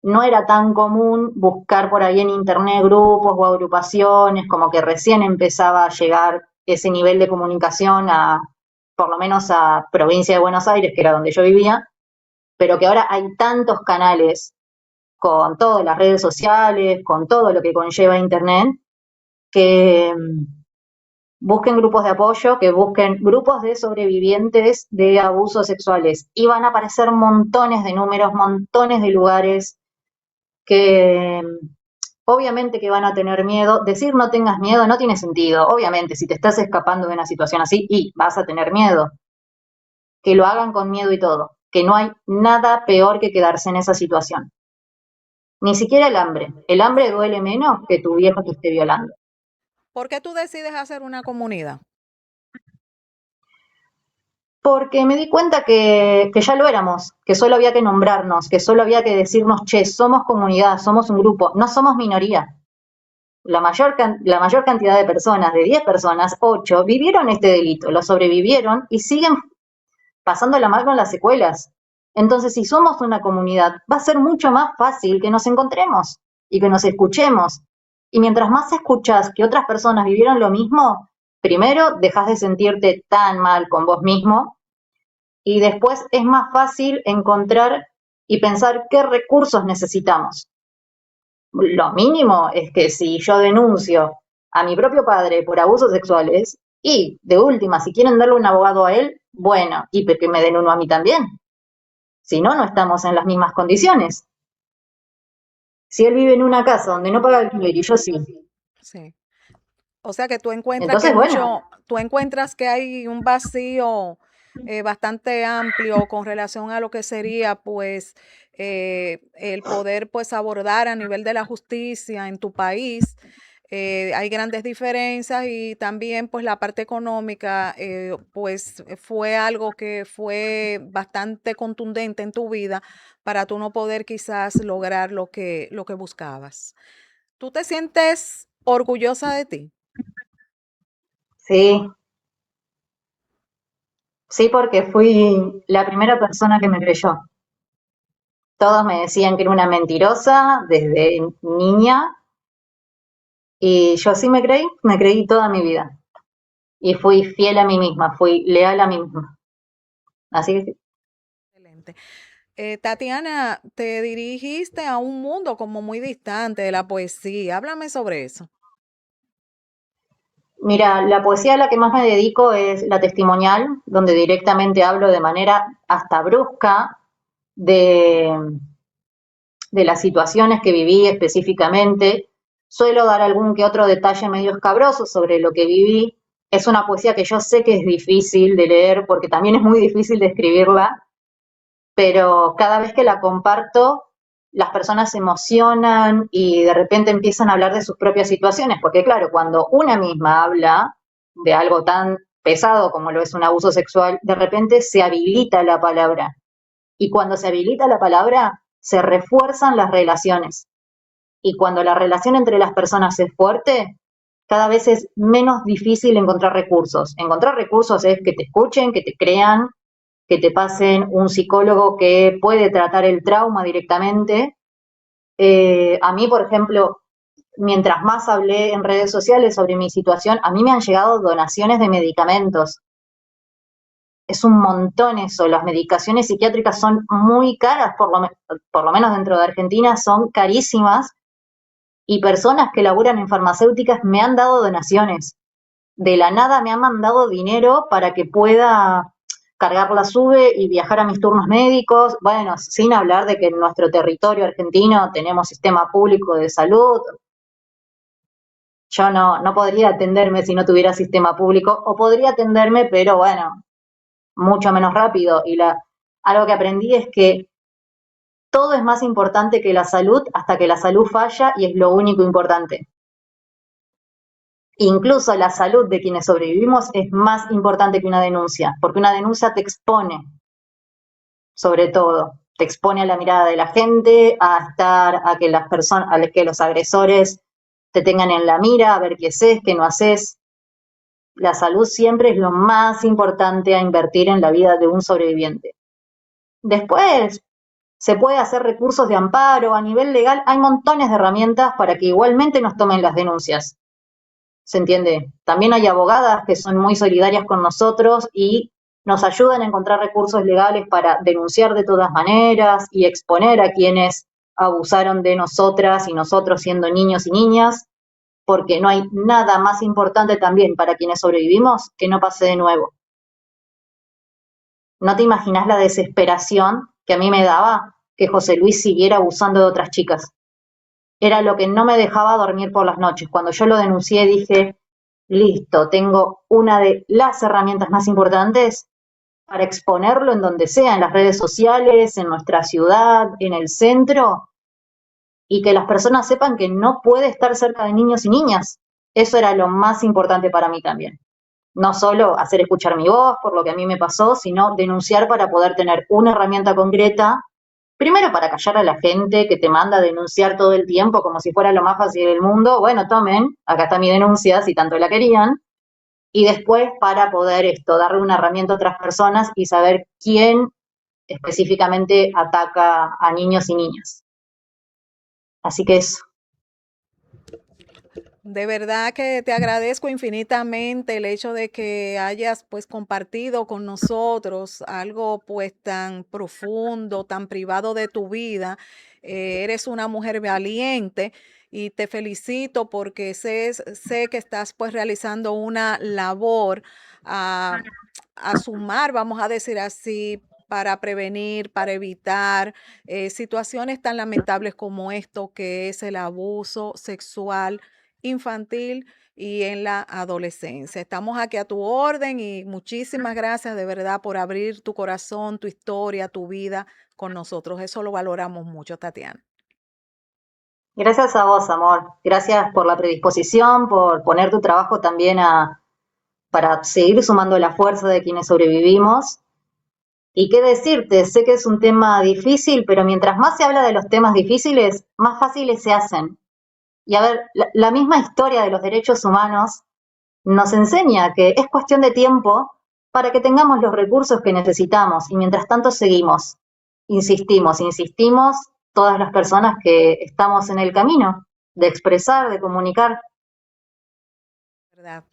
no era tan común buscar por ahí en internet grupos o agrupaciones, como que recién empezaba a llegar ese nivel de comunicación a, por lo menos a provincia de Buenos Aires, que era donde yo vivía, pero que ahora hay tantos canales con todas las redes sociales, con todo lo que conlleva internet, que busquen grupos de apoyo, que busquen grupos de sobrevivientes de abusos sexuales y van a aparecer montones de números, montones de lugares que obviamente que van a tener miedo. Decir no tengas miedo no tiene sentido. Obviamente, si te estás escapando de una situación así y vas a tener miedo, que lo hagan con miedo y todo, que no hay nada peor que quedarse en esa situación. Ni siquiera el hambre. El hambre duele menos que tu viejo te esté violando. ¿Por qué tú decides hacer una comunidad? Porque me di cuenta que ya lo éramos, que solo había que nombrarnos, que solo había que decirnos, che, somos comunidad, somos un grupo, no somos minoría. La mayor cantidad de personas, de 10 personas, 8, vivieron este delito, lo sobrevivieron y siguen pasándola mal con las secuelas. Entonces, si somos una comunidad, va a ser mucho más fácil que nos encontremos y que nos escuchemos. Y mientras más escuchas que otras personas vivieron lo mismo, primero dejas de sentirte tan mal con vos mismo y después es más fácil encontrar y pensar qué recursos necesitamos. Lo mínimo es que si yo denuncio a mi propio padre por abusos sexuales y de última, si quieren darle un abogado a él, bueno, y que me den uno a mí también. Si no, no estamos en las mismas condiciones. Si él vive en una casa donde no paga alquiler y yo sí. Sí. O sea que tú encuentras Entonces, bueno, tú encuentras que hay un vacío bastante amplio con relación a lo que sería pues el poder pues abordar a nivel de la justicia en tu país. Hay grandes diferencias y también pues la parte económica pues fue algo que fue bastante contundente en tu vida para tú no poder quizás lograr lo que buscabas. ¿Tú te sientes orgullosa de ti? sí, sí, porque fui la primera persona que me creyó. Todos me decían que era una mentirosa desde niña Y yo sí me creí toda mi vida. Y fui fiel a mí misma, fui leal a mí misma. Así que sí. Excelente. Tatiana, te dirigiste a un mundo como muy distante de la poesía. Háblame sobre eso. Mira, la poesía a la que más me dedico es la testimonial, donde directamente hablo de manera hasta brusca de, de las situaciones que viví específicamente. Suelo dar algún que otro detalle medio escabroso sobre lo que viví. Es una poesía que yo sé que es difícil de leer porque también es muy difícil de escribirla, pero cada vez que la comparto, las personas se emocionan y de repente empiezan a hablar de sus propias situaciones, porque claro, cuando una misma habla de algo tan pesado como lo es un abuso sexual, de repente se habilita la palabra. Y cuando se habilita la palabra, se refuerzan las relaciones. Y cuando la relación entre las personas es fuerte, cada vez es menos difícil encontrar recursos. Encontrar recursos es que te escuchen, que te crean, que te pasen un psicólogo que puede tratar el trauma directamente. A mí, por ejemplo, mientras más hablé en redes sociales sobre mi situación, a mí me han llegado donaciones de medicamentos. Es un montón eso. Las medicaciones psiquiátricas son muy caras, por lo menos dentro de Argentina, son carísimas. Y personas que laburan en farmacéuticas me han dado donaciones. De la nada me han mandado dinero para que pueda cargar la SUBE y viajar a mis turnos médicos. Bueno, sin hablar de que en nuestro territorio argentino tenemos sistema público de salud. Yo no podría atenderme si no tuviera sistema público, o podría atenderme, pero bueno, mucho menos rápido. Algo que aprendí es que todo es más importante que la salud hasta que la salud falla y es lo único importante. Incluso la salud de quienes sobrevivimos es más importante que una denuncia, porque una denuncia te expone, sobre todo, te expone a la mirada de la gente, a que las personas, a que los agresores te tengan en la mira, a ver qué haces, qué no haces. La salud siempre es lo más importante a invertir en la vida de un sobreviviente. Después se puede hacer recursos de amparo a nivel legal, hay montones de herramientas para que igualmente nos tomen las denuncias. ¿Se entiende? También hay abogadas que son muy solidarias con nosotros y nos ayudan a encontrar recursos legales para denunciar de todas maneras y exponer a quienes abusaron de nosotras y nosotros siendo niños y niñas, porque no hay nada más importante también para quienes sobrevivimos que no pase de nuevo. No te imaginas la desesperación que a mí me daba que José Luis siguiera abusando de otras chicas. Era lo que no me dejaba dormir por las noches. Cuando yo lo denuncié dije, listo, tengo una de las herramientas más importantes para exponerlo en donde sea, en las redes sociales, en nuestra ciudad, en el centro, y que las personas sepan que no puede estar cerca de niños y niñas. Eso era lo más importante para mí también. No solo hacer escuchar mi voz por lo que a mí me pasó, sino denunciar para poder tener una herramienta concreta. Primero para callar a la gente que te manda a denunciar todo el tiempo como si fuera lo más fácil del mundo. Bueno, tomen, acá está mi denuncia si tanto la querían. Y después para poder darle una herramienta a otras personas y saber quién específicamente ataca a niños y niñas. Así que eso. De verdad que te agradezco infinitamente el hecho de que hayas pues compartido con nosotros algo pues tan profundo, tan privado de tu vida. Eres una mujer valiente y te felicito porque sé que estás pues realizando una labor a, a sumar, vamos a decir así, para prevenir, para evitar situaciones tan lamentables como esto que es el abuso sexual infantil y en la adolescencia. Estamos aquí a tu orden y muchísimas gracias de verdad por abrir tu corazón, tu historia, tu vida con nosotros. Eso lo valoramos mucho, Tatiana. Gracias a vos, amor. Gracias por la predisposición, por poner tu trabajo también para seguir sumando la fuerza de quienes sobrevivimos. Y qué decirte, sé que es un tema difícil, pero mientras más se habla de los temas difíciles, más fáciles se hacen. Y a ver, la misma historia de los derechos humanos nos enseña que es cuestión de tiempo para que tengamos los recursos que necesitamos. Y mientras tanto seguimos, insistimos, todas las personas que estamos en el camino de expresar, de comunicar. ¿verdad?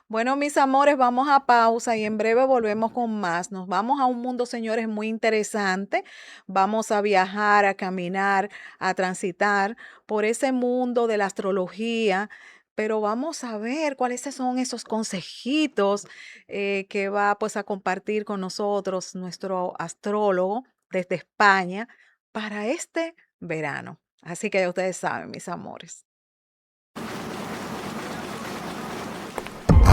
Bueno, mis amores, vamos a pausa y en breve volvemos con más. Nos vamos a un mundo, señores, muy interesante. Vamos a viajar, a caminar, a transitar por ese mundo de la astrología, pero vamos a ver cuáles son esos consejitos que va pues a compartir con nosotros nuestro astrólogo desde España para este verano. Así que ya ustedes saben, mis amores.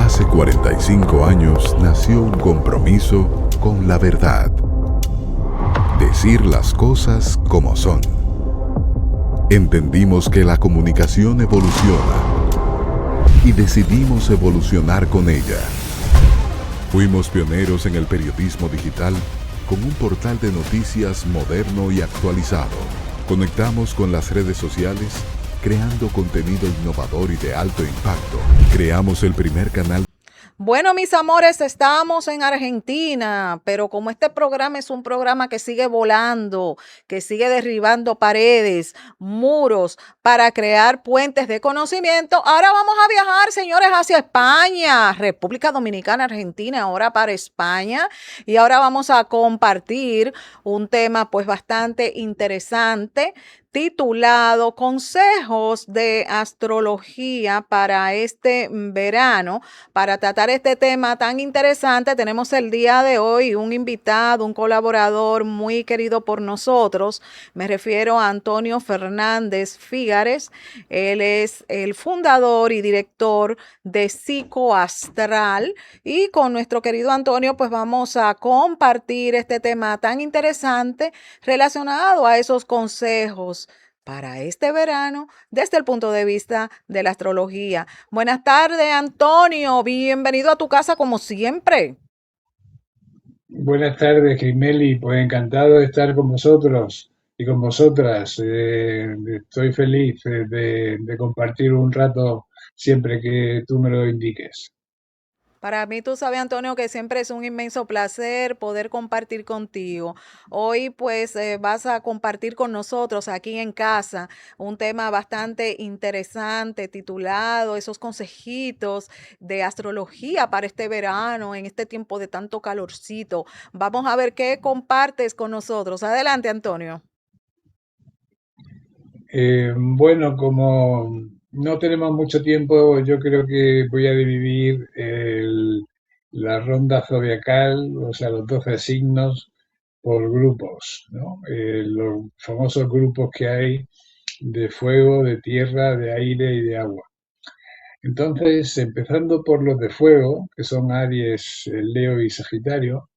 Hace 45 años nació un compromiso con la verdad. Decir las cosas como son. Entendimos que la comunicación evoluciona y decidimos evolucionar con ella. Fuimos pioneros en el periodismo digital con un portal de noticias moderno y actualizado. Conectamos con las redes sociales creando contenido innovador y de alto impacto. Creamos el primer canal. Bueno, mis amores, estamos en Argentina, pero como este programa es un programa que sigue volando, que sigue derribando paredes, muros, para crear puentes de conocimiento, ahora vamos a viajar, señores, hacia España, República Dominicana, Argentina, ahora para España, y ahora vamos a compartir un tema pues bastante interesante titulado Consejos de Astrología para este verano. Para tratar este tema tan interesante, tenemos el día de hoy un invitado, un colaborador muy querido por nosotros. Me refiero a Antonio Fernández Fígares. Él es el fundador y director de Psicoastral. Y con nuestro querido Antonio, pues vamos a compartir este tema tan interesante relacionado a esos consejos para este verano desde el punto de vista de la astrología. Buenas tardes, Antonio. Bienvenido a tu casa como siempre. Buenas tardes, Crismeli. Pues encantado de estar con vosotros y con vosotras. Estoy feliz de compartir un rato siempre que tú me lo indiques. Para mí, tú sabes, Antonio, que siempre es un inmenso placer poder compartir contigo. Hoy, pues, vas a compartir con nosotros aquí en casa un tema bastante interesante titulado Esos consejitos de astrología para este verano, en este tiempo de tanto calorcito. Vamos a ver qué compartes con nosotros. Adelante, Antonio. Bueno, como no tenemos mucho tiempo, yo creo que voy a dividir la ronda zodiacal, o sea, los 12 signos, por grupos, ¿no? Los famosos grupos que hay de fuego, de tierra, de aire y de agua. Entonces, empezando por los de fuego, que son Aries, Leo y Sagitario,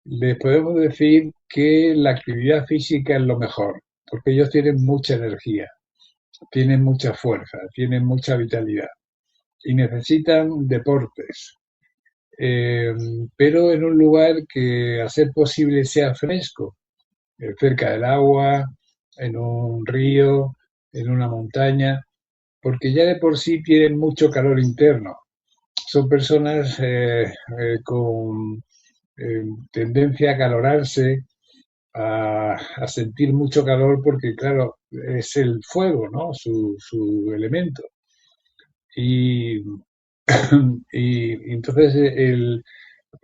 les podemos decir que la actividad física es lo mejor, porque ellos tienen mucha energía, tienen mucha fuerza, tienen mucha vitalidad y necesitan deportes, eh, pero en un lugar que a ser posible sea fresco, cerca del agua, en un río, en una montaña, porque ya de por sí tienen mucho calor interno. Son personas con tendencia a calorarse, a sentir mucho calor, porque claro, es el fuego, ¿no? Su elemento. Y, y entonces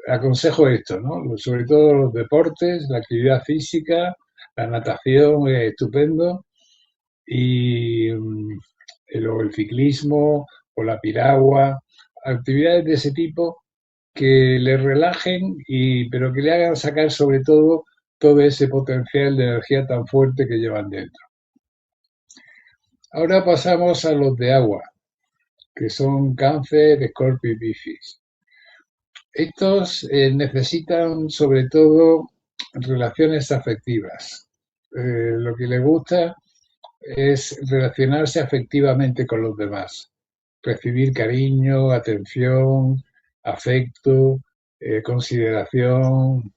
aconsejo esto, ¿no? Sobre todo los deportes, la actividad física, la natación es estupendo y luego el ciclismo o la piragua, actividades de ese tipo que le relajen pero que le hagan sacar sobre todo ese potencial de energía tan fuerte que llevan dentro. Ahora pasamos a los de agua, que son Cáncer, Escorpio y Piscis. Estos necesitan sobre todo relaciones afectivas. Lo que les gusta es relacionarse afectivamente con los demás, recibir cariño, atención, afecto, consideración,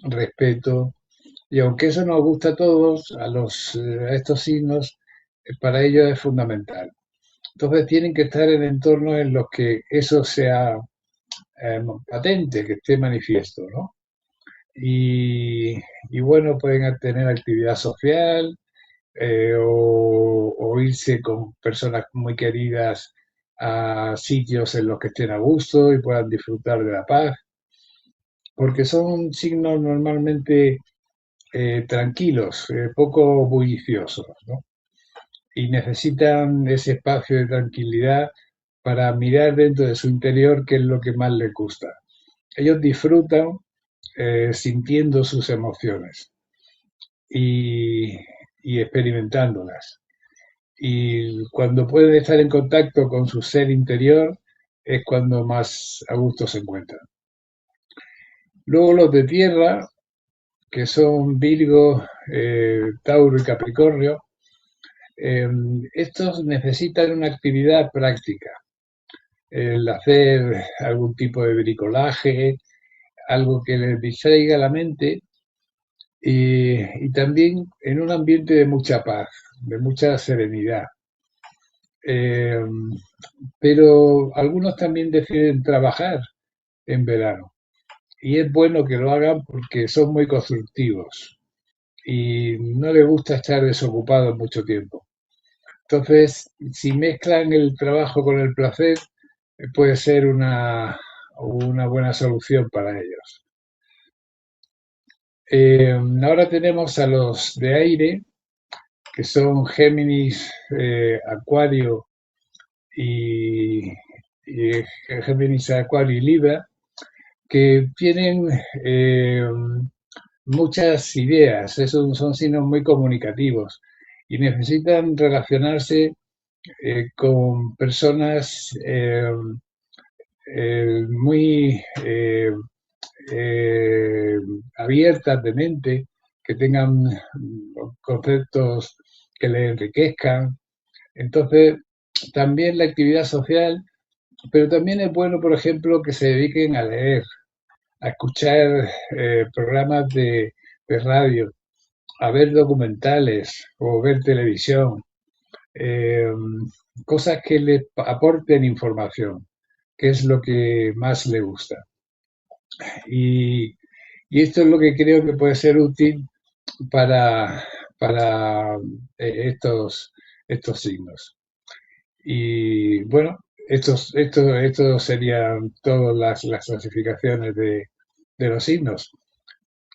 respeto. Y aunque eso nos gusta a todos, a estos signos, para ellos es fundamental. Entonces tienen que estar en entornos en los que eso sea patente, que esté manifiesto, ¿no? Y bueno, pueden tener actividad social, o irse con personas muy queridas a sitios en los que estén a gusto y puedan disfrutar de la paz, porque son signos normalmente tranquilos, poco bulliciosos, ¿no? Y necesitan ese espacio de tranquilidad para mirar dentro de su interior qué es lo que más les gusta. Ellos disfrutan sintiendo sus emociones y, y experimentándolas. Y cuando pueden estar en contacto con su ser interior es cuando más a gusto se encuentran. Luego los de tierra, que son Virgo, Tauro y Capricornio, estos necesitan una actividad práctica, el hacer algún tipo de bricolaje, algo que les distraiga la mente y también en un ambiente de mucha paz, de mucha serenidad. Eh, pero algunos también deciden trabajar en verano y es bueno que lo hagan porque son muy constructivos y no les gusta estar desocupados mucho tiempo. Entonces, si mezclan el trabajo con el placer, puede ser una buena solución para ellos. Ahora tenemos a los de aire, que son Géminis, Acuario y Géminis, Acuario y Libra, que tienen muchas ideas, esos son signos muy comunicativos y necesitan relacionarse con personas muy eh, abiertas de mente, que tengan conceptos que les enriquezcan. Entonces, también la actividad social, pero también es bueno, por ejemplo, que se dediquen a leer, a escuchar programas de radio, a ver documentales o ver televisión, eh, cosas que les aporten información, que es lo que más le gusta. Y, y esto es lo que creo que puede ser útil para, para estos signos. Y bueno, estos serían todas las clasificaciones de los signos.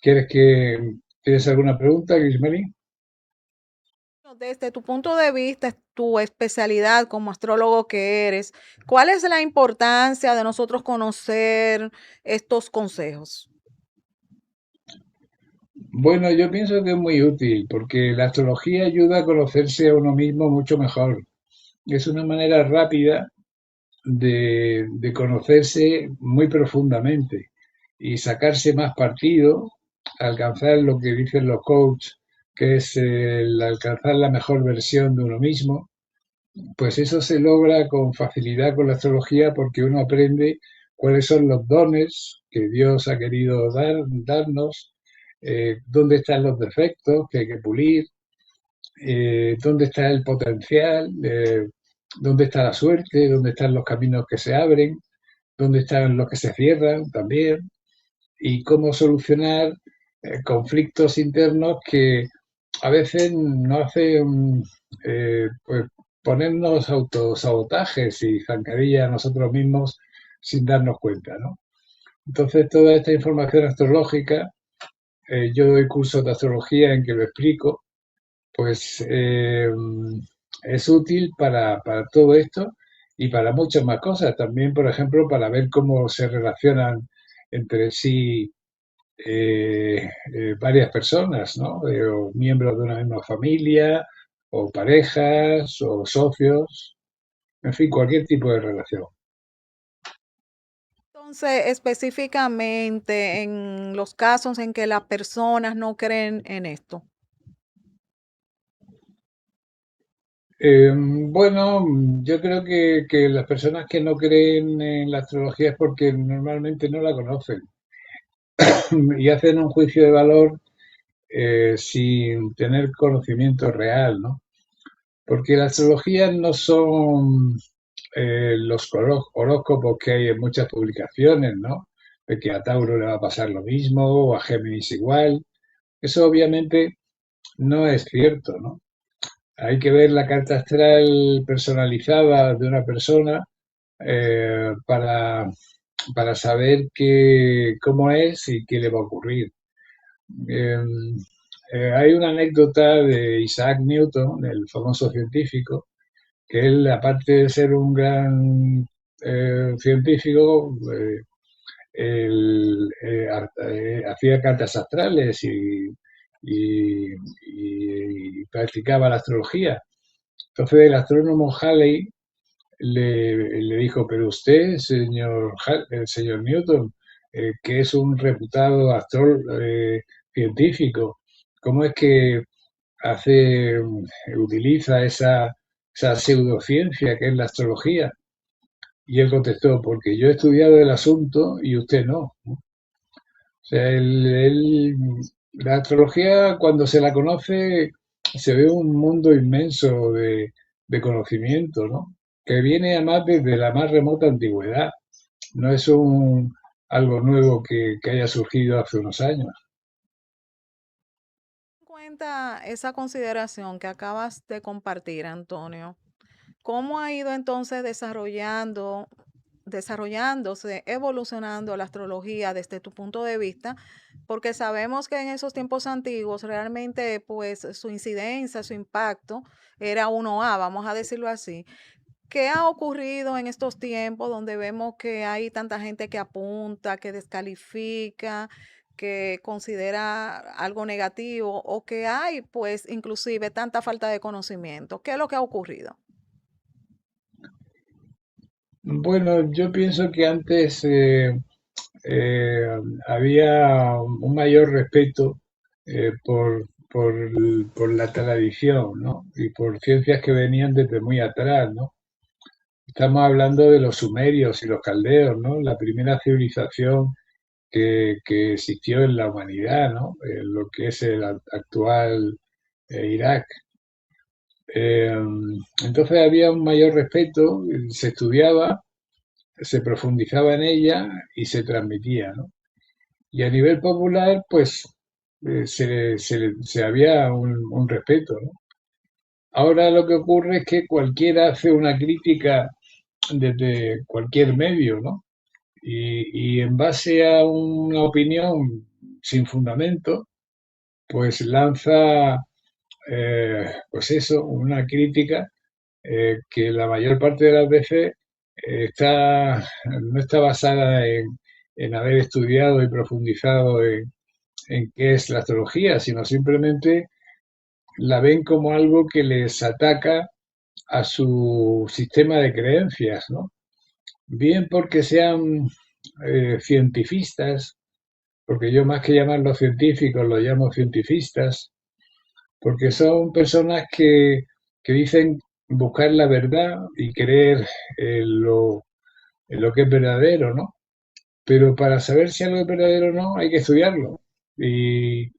¿Tienes alguna pregunta, Grismeli? Desde tu punto de vista, tu especialidad como astrólogo que eres, ¿cuál es la importancia de nosotros conocer estos consejos? Bueno, yo pienso que es muy útil porque la astrología ayuda a conocerse a uno mismo mucho mejor. Es una manera rápida de conocerse muy profundamente y sacarse más partido, alcanzar lo que dicen los coaches, que es el alcanzar la mejor versión de uno mismo. Pues eso se logra con facilidad con la astrología porque uno aprende cuáles son los dones que Dios ha querido darnos, dónde están los defectos que hay que pulir, dónde está el potencial, dónde está la suerte, dónde están los caminos que se abren, dónde están los que se cierran también, y cómo solucionar conflictos internos que a veces nos hacen pues ponernos autosabotajes y zancadillas a nosotros mismos sin darnos cuenta, ¿no? Entonces, toda esta información astrológica, yo doy cursos de astrología en que lo explico, pues es útil para todo esto y para muchas más cosas. También, por ejemplo, para ver cómo se relacionan entre sí varias personas, ¿no? O miembros de una misma familia, o parejas, o socios, en fin, cualquier tipo de relación. Entonces, específicamente en los casos en que las personas no creen en esto. Bueno, yo creo que las personas que no creen en la astrología es porque normalmente no la conocen y hacen un juicio de valor sin tener conocimiento real, ¿no? Porque la astrología no son los horóscopos que hay en muchas publicaciones, ¿no? De que a Tauro le va a pasar lo mismo o a Géminis igual. Eso obviamente no es cierto, ¿no? Hay que ver la carta astral personalizada de una persona para saber cómo es y qué le va a ocurrir. Eh, Hay una anécdota de Isaac Newton, el famoso científico, que él, aparte de ser un gran científico, él hacía cartas astrales y practicaba la astrología. Entonces el astrónomo Halley le dijo, pero usted, el señor Newton, que es un reputado científico, ¿cómo es que utiliza esa pseudociencia que es la astrología? Y él contestó, porque yo he estudiado el asunto y usted no. O sea, la astrología, cuando se la conoce, se ve un mundo inmenso de conocimiento, ¿no? Que viene además desde la más remota antigüedad. No es algo nuevo que haya surgido hace unos años. En cuenta esa consideración que acabas de compartir, Antonio. ¿Cómo ha ido entonces desarrollándose, evolucionando la astrología desde tu punto de vista? Porque sabemos que en esos tiempos antiguos realmente pues su incidencia, su impacto era 1A, vamos a decirlo así. ¿Qué ha ocurrido en estos tiempos donde vemos que hay tanta gente que apunta, que descalifica, que considera algo negativo o que hay pues inclusive tanta falta de conocimiento? ¿Qué es lo que ha ocurrido? Bueno, yo pienso que antes eh, había un mayor respeto por la tradición, ¿no? Y por ciencias que venían desde muy atrás, ¿no? Estamos hablando de los sumerios y los caldeos, ¿no? La primera civilización que existió en la humanidad, ¿no? Lo que es el actual Irak. Eh, entonces había un mayor respeto, se estudiaba, se profundizaba en ella y se transmitía, ¿no? Y a nivel popular, pues se había un respeto, ¿no? Ahora lo que ocurre es que cualquiera hace una crítica desde cualquier medio, ¿no? Y en base a una opinión sin fundamento, pues lanza, pues eso, una crítica que la mayor parte de las veces no está basada en haber estudiado y profundizado en qué es la astrología, sino simplemente la ven como algo que les ataca a su sistema de creencias, ¿no? Bien porque sean cientifistas, porque yo más que llamarlos científicos los llamo cientifistas, porque son personas que dicen buscar la verdad y creer en lo que es verdadero, ¿no? Pero para saber si algo es verdadero o no, hay que estudiarlo. Y,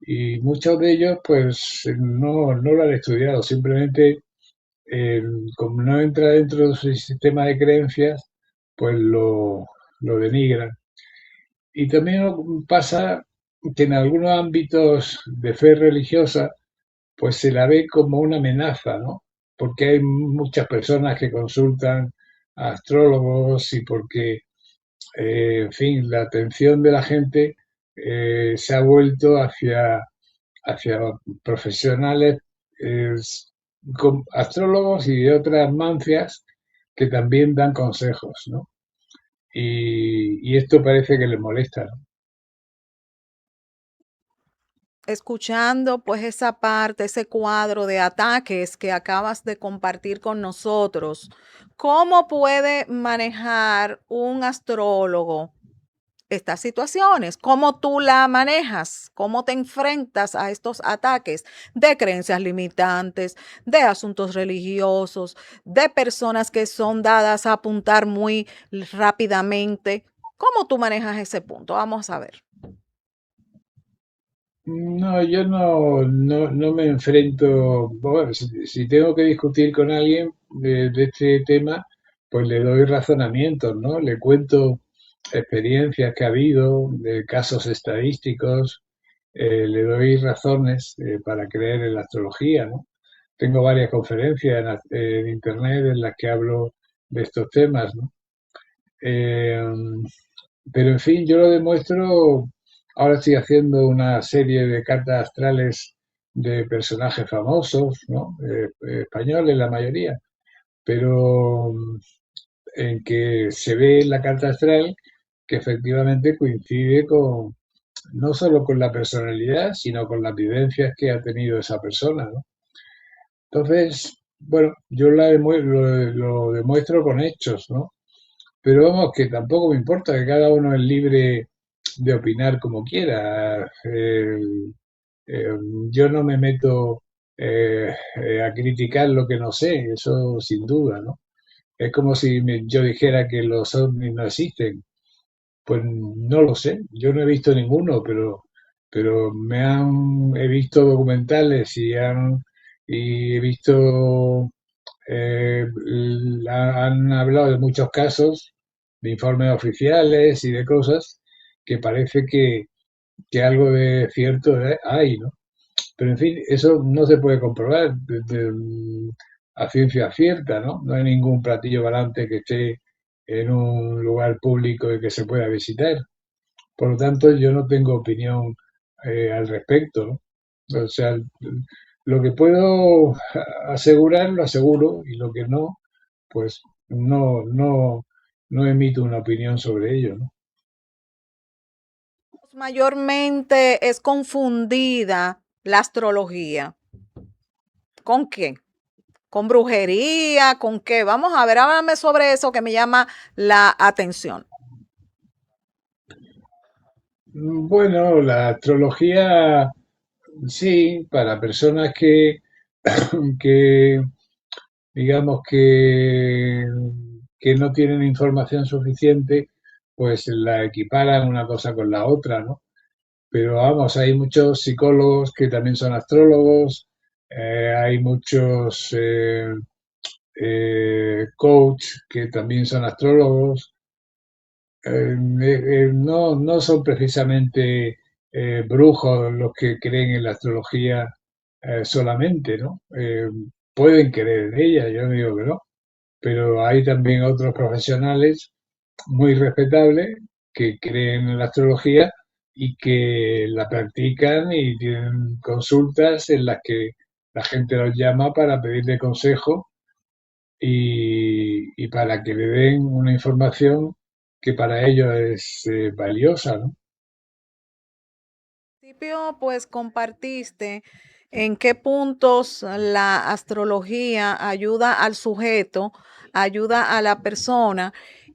y muchos de ellos, pues, no lo han estudiado, simplemente, eh, como no entra dentro de su sistema de creencias, pues lo denigran. Y también pasa que en algunos ámbitos de fe religiosa, pues se la ve como una amenaza, ¿no? Porque hay muchas personas que consultan a astrólogos y porque, en fin, la atención de la gente se ha vuelto hacia profesionales, eh, astrólogos y de otras mancias que también dan consejos, ¿no? Y esto parece que les molesta, ¿no? Escuchando pues esa parte, ese cuadro de ataques que acabas de compartir con nosotros, ¿cómo puede manejar un astrólogo estas situaciones? ¿Cómo tú la manejas? ¿Cómo te enfrentas a estos ataques de creencias limitantes, de asuntos religiosos, de personas que son dadas a apuntar muy rápidamente? ¿Cómo tú manejas ese punto? Vamos a ver. No, yo no me enfrento, bueno, si tengo que discutir con alguien de este tema, pues le doy razonamientos, ¿no? Le cuento experiencias que ha habido, de casos estadísticos, le doy razones para creer en la astrología, ¿no? Tengo varias conferencias en internet en las que hablo de estos temas, ¿no? Eh, pero en fin, yo lo demuestro, ahora estoy haciendo una serie de cartas astrales de personajes famosos, ¿no? Españoles la mayoría, pero en que se ve en la carta astral que efectivamente coincide con no solo con la personalidad, sino con las vivencias que ha tenido esa persona, ¿no? Entonces, bueno, yo lo demuestro con hechos, ¿no? Pero vamos, que tampoco me importa, que cada uno es libre de opinar como quiera. Eh, yo no me meto a criticar lo que no sé, eso sin duda, ¿no? Es como si yo dijera que los ovnis no existen. Pues no lo sé, yo no he visto ninguno, pero he visto documentales y he visto, han hablado de muchos casos, de informes oficiales y de cosas que parece que algo de cierto hay, ¿no? Pero en fin, eso no se puede comprobar a ciencia cierta, ¿no? No hay ningún platillo volante que esté en un lugar público y que se pueda visitar. Por lo tanto, yo no tengo opinión al respecto, ¿no? O sea, lo que puedo asegurar, lo aseguro, y lo que no, pues no emito una opinión sobre ello, ¿no? Mayormente es confundida la astrología. ¿Con qué? ¿Con brujería? ¿Con qué? Vamos a ver, háblame sobre eso que me llama la atención. Bueno, la astrología, sí, para personas que digamos que no tienen información suficiente, pues la equiparan una cosa con la otra, ¿no? Pero vamos, hay muchos psicólogos que también son astrólogos, hay muchos coach que también son astrólogos. No son precisamente brujos los que creen en la astrología solamente, ¿no? Pueden creer en ella, yo no digo que no, pero hay también otros profesionales muy respetables que creen en la astrología y que la practican y tienen consultas en las que la gente los llama para pedirle consejo y para que le den una información que para ellos es valiosa, ¿no? Principio, pues compartiste en qué puntos la astrología ayuda al sujeto, ayuda a la persona.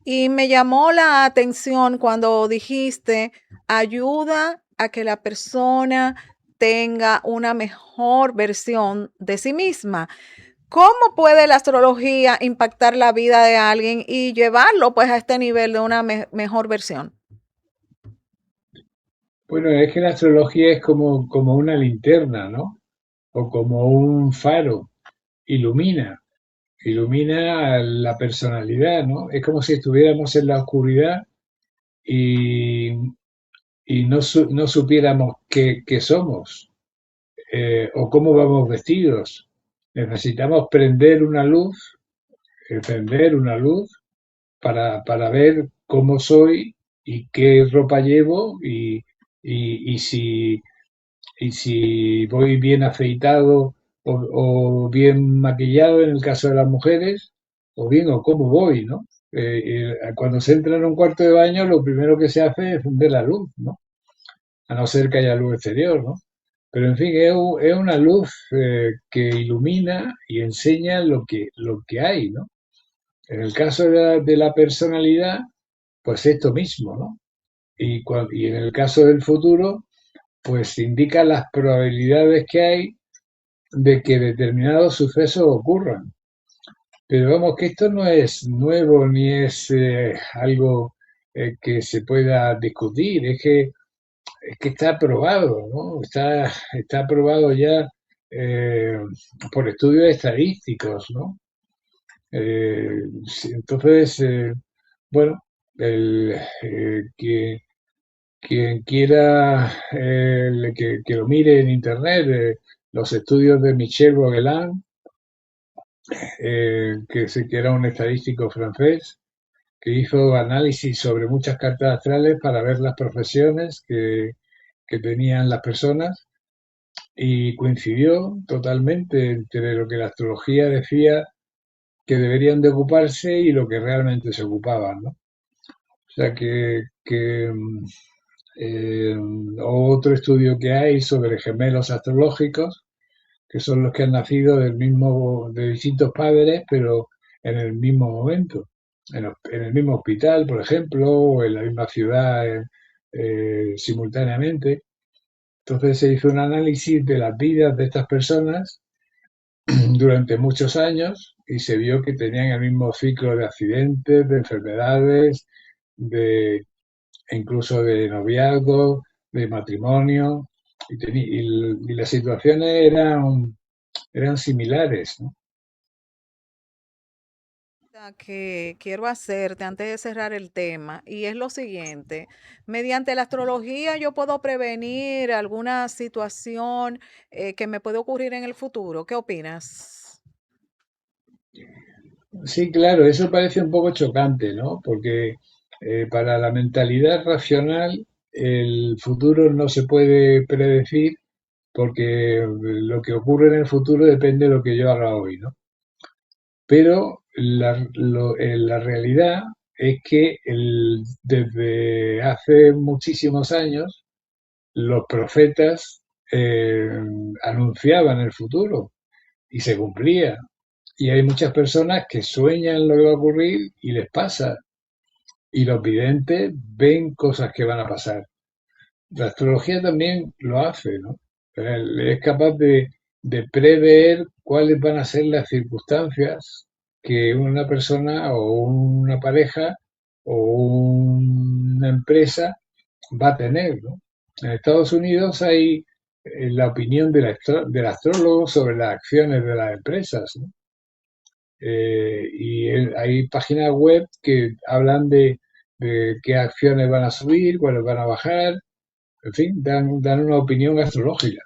Y me llamó la atención cuando dijiste, ayuda a que la persona tenga una mejor versión de sí misma. ¿Cómo puede la astrología impactar la vida de alguien y llevarlo pues a este nivel de una mejor versión? Bueno, es que la astrología es como una linterna, ¿no? O como un faro, ilumina, ilumina la personalidad, ¿no? Es como si estuviéramos en la oscuridad y, y no supiéramos qué somos o cómo vamos vestidos. Necesitamos prender una luz para ver cómo soy y qué ropa llevo y y si voy bien afeitado o bien maquillado en el caso de las mujeres, o bien o cómo voy, ¿no? Cuando se entra en un cuarto de baño, lo primero que se hace es encender la luz, ¿no? A no ser que haya luz exterior, ¿no? Pero en fin, es una luz que ilumina y enseña lo que hay, ¿no? En el caso de la personalidad, pues esto mismo, ¿no? Y en el caso del futuro, pues indica las probabilidades que hay de que determinados sucesos ocurran. Pero vamos, que esto no es nuevo ni es algo que se pueda discutir, es que está probado, ¿no? Está probado ya eh, por estudios estadísticos, ¿no? Sí, entonces, bueno, el, que quien quiera que lo mire en internet, los estudios de Michel Vogelin que era un estadístico francés, que hizo análisis sobre muchas cartas astrales para ver las profesiones que tenían las personas y coincidió totalmente entre lo que la astrología decía que deberían de ocuparse y lo que realmente se ocupaban, ¿no? O sea eh, otro estudio que hay sobre gemelos astrológicos, que son los que han nacido de distintos padres, pero en el mismo momento, en el mismo hospital, por ejemplo, o en la misma ciudad simultáneamente. Entonces se hizo un análisis de las vidas de estas personas durante muchos años y se vio que tenían el mismo ciclo de accidentes, de enfermedades, de incluso de noviazgo, de matrimonio, y las situaciones eran similares, ¿no? Que quiero hacerte antes de cerrar el tema, y es lo siguiente: mediante la astrología yo puedo prevenir alguna situación que me puede ocurrir en el futuro. ¿Qué opinas? Sí, claro, eso parece un poco chocante, ¿no? Porque para la mentalidad racional el futuro no se puede predecir porque lo que ocurre en el futuro depende de lo que yo haga hoy, ¿no? Pero la realidad es que desde hace muchísimos años los profetas eh, anunciaban el futuro y se cumplía. Y hay muchas personas que sueñan lo que va a ocurrir y les pasa. Y los videntes ven cosas que van a pasar. La astrología también lo hace, ¿no? Es capaz de prever cuáles van a ser las circunstancias que una persona o una pareja o una empresa va a tener, ¿no? En Estados Unidos hay la opinión del astrólogo sobre las acciones de las empresas, ¿no? Hay páginas web que hablan de qué acciones van a subir, cuáles van a bajar, en fin, dan una opinión astrológica.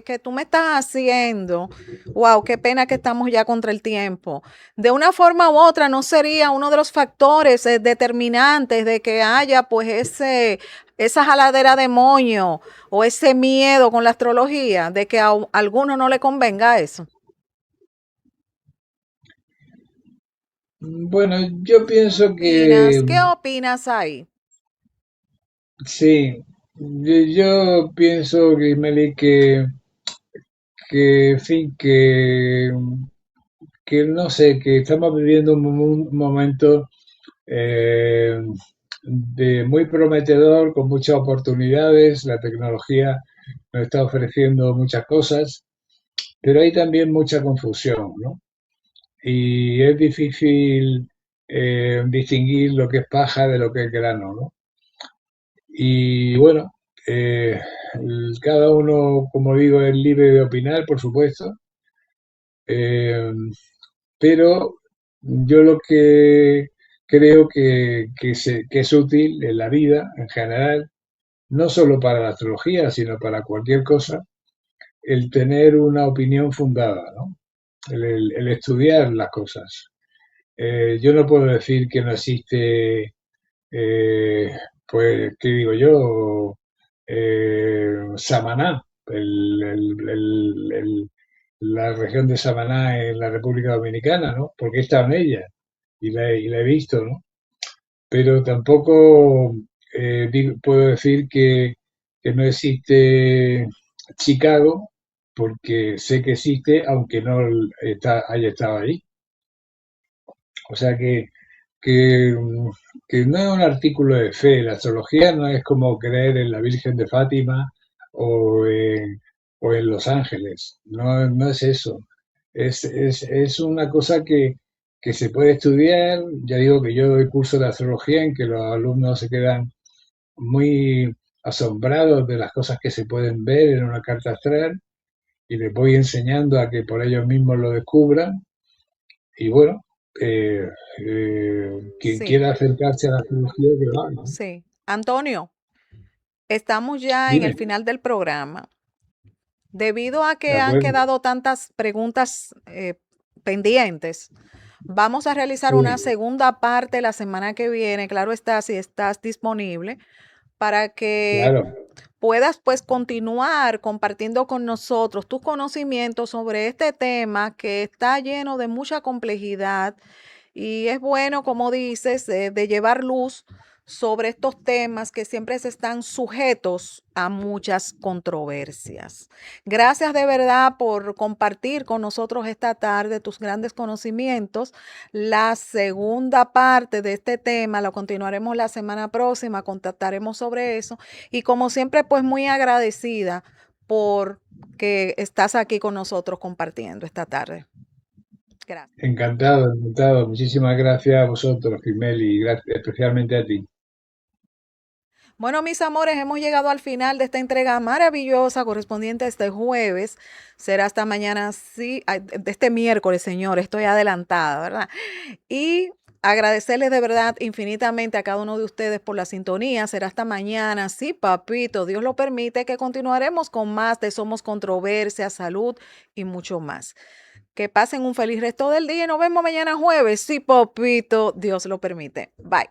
Que tú me estás haciendo, wow, qué pena que estamos ya contra el tiempo. De una forma u otra, ¿no sería uno de los factores determinantes de que haya pues esa jaladera de moño o ese miedo con la astrología, de que a alguno no le convenga eso? Bueno, yo pienso que ¿Qué opinas ahí? sí, yo pienso, Meli, en fin, que no sé, que estamos viviendo un momento eh, de muy prometedor, con muchas oportunidades. La tecnología nos está ofreciendo muchas cosas, pero hay también mucha confusión, ¿no? Y es difícil distinguir lo que es paja de lo que es grano, ¿no? Y bueno, cada uno, como digo, es libre de opinar, por supuesto, eh, pero yo lo que creo que es útil en la vida en general, no solo para la astrología, sino para cualquier cosa, el tener una opinión fundada, ¿no? El estudiar las cosas. Yo no puedo decir que no existe, pues, ¿qué digo yo? Samaná, la región de Samaná en la República Dominicana, ¿no? Porque he estado en ella y la he visto, ¿no? Pero tampoco puedo decir que no existe Chicago, porque sé que existe, aunque no haya estado ahí. O sea que, mm, que no es un artículo de fe. La astrología no es como creer en la Virgen de Fátima o o en los ángeles. No, no es eso. Es una cosa que se puede estudiar. Ya digo que yo doy cursos de astrología en que los alumnos se quedan muy asombrados de las cosas que se pueden ver en una carta astral y les voy enseñando a que por ellos mismos lo descubran. Y bueno, eh, quien Sí, quiera acercarse a la astrología, que va, ¿no? sí. Antonio, estamos ya en el Dime. final del programa. Debido a ¿de que han acuerdo? quedado tantas preguntas pendientes, vamos a realizar una Sí, segunda parte la semana que viene, claro está, si estás disponible, para que claro. puedas pues continuar compartiendo con nosotros tus conocimientos sobre este tema que está lleno de mucha complejidad y es bueno, como dices, de llevar luz sobre estos temas que siempre se están sujetos a muchas controversias. Gracias de verdad por compartir con nosotros esta tarde tus grandes conocimientos. La segunda parte de este tema la continuaremos la semana próxima, contactaremos sobre eso y como siempre, pues muy agradecida por que estás aquí con nosotros compartiendo esta tarde. Gracias. Encantado, encantado. Muchísimas gracias a vosotros, Jimeli, y gracias especialmente a ti. Bueno, mis amores, hemos llegado al final de esta entrega maravillosa correspondiente a este jueves. Será hasta mañana, sí, de este miércoles, señor. Estoy adelantada, ¿verdad? Y agradecerles de verdad infinitamente a cada uno de ustedes por la sintonía. Será hasta mañana, sí, papito. Dios lo permite que continuaremos con más de Somos Controversia, Salud y mucho más. Que pasen un feliz resto del día y nos vemos mañana jueves. Sí, papito. Dios lo permite. Bye.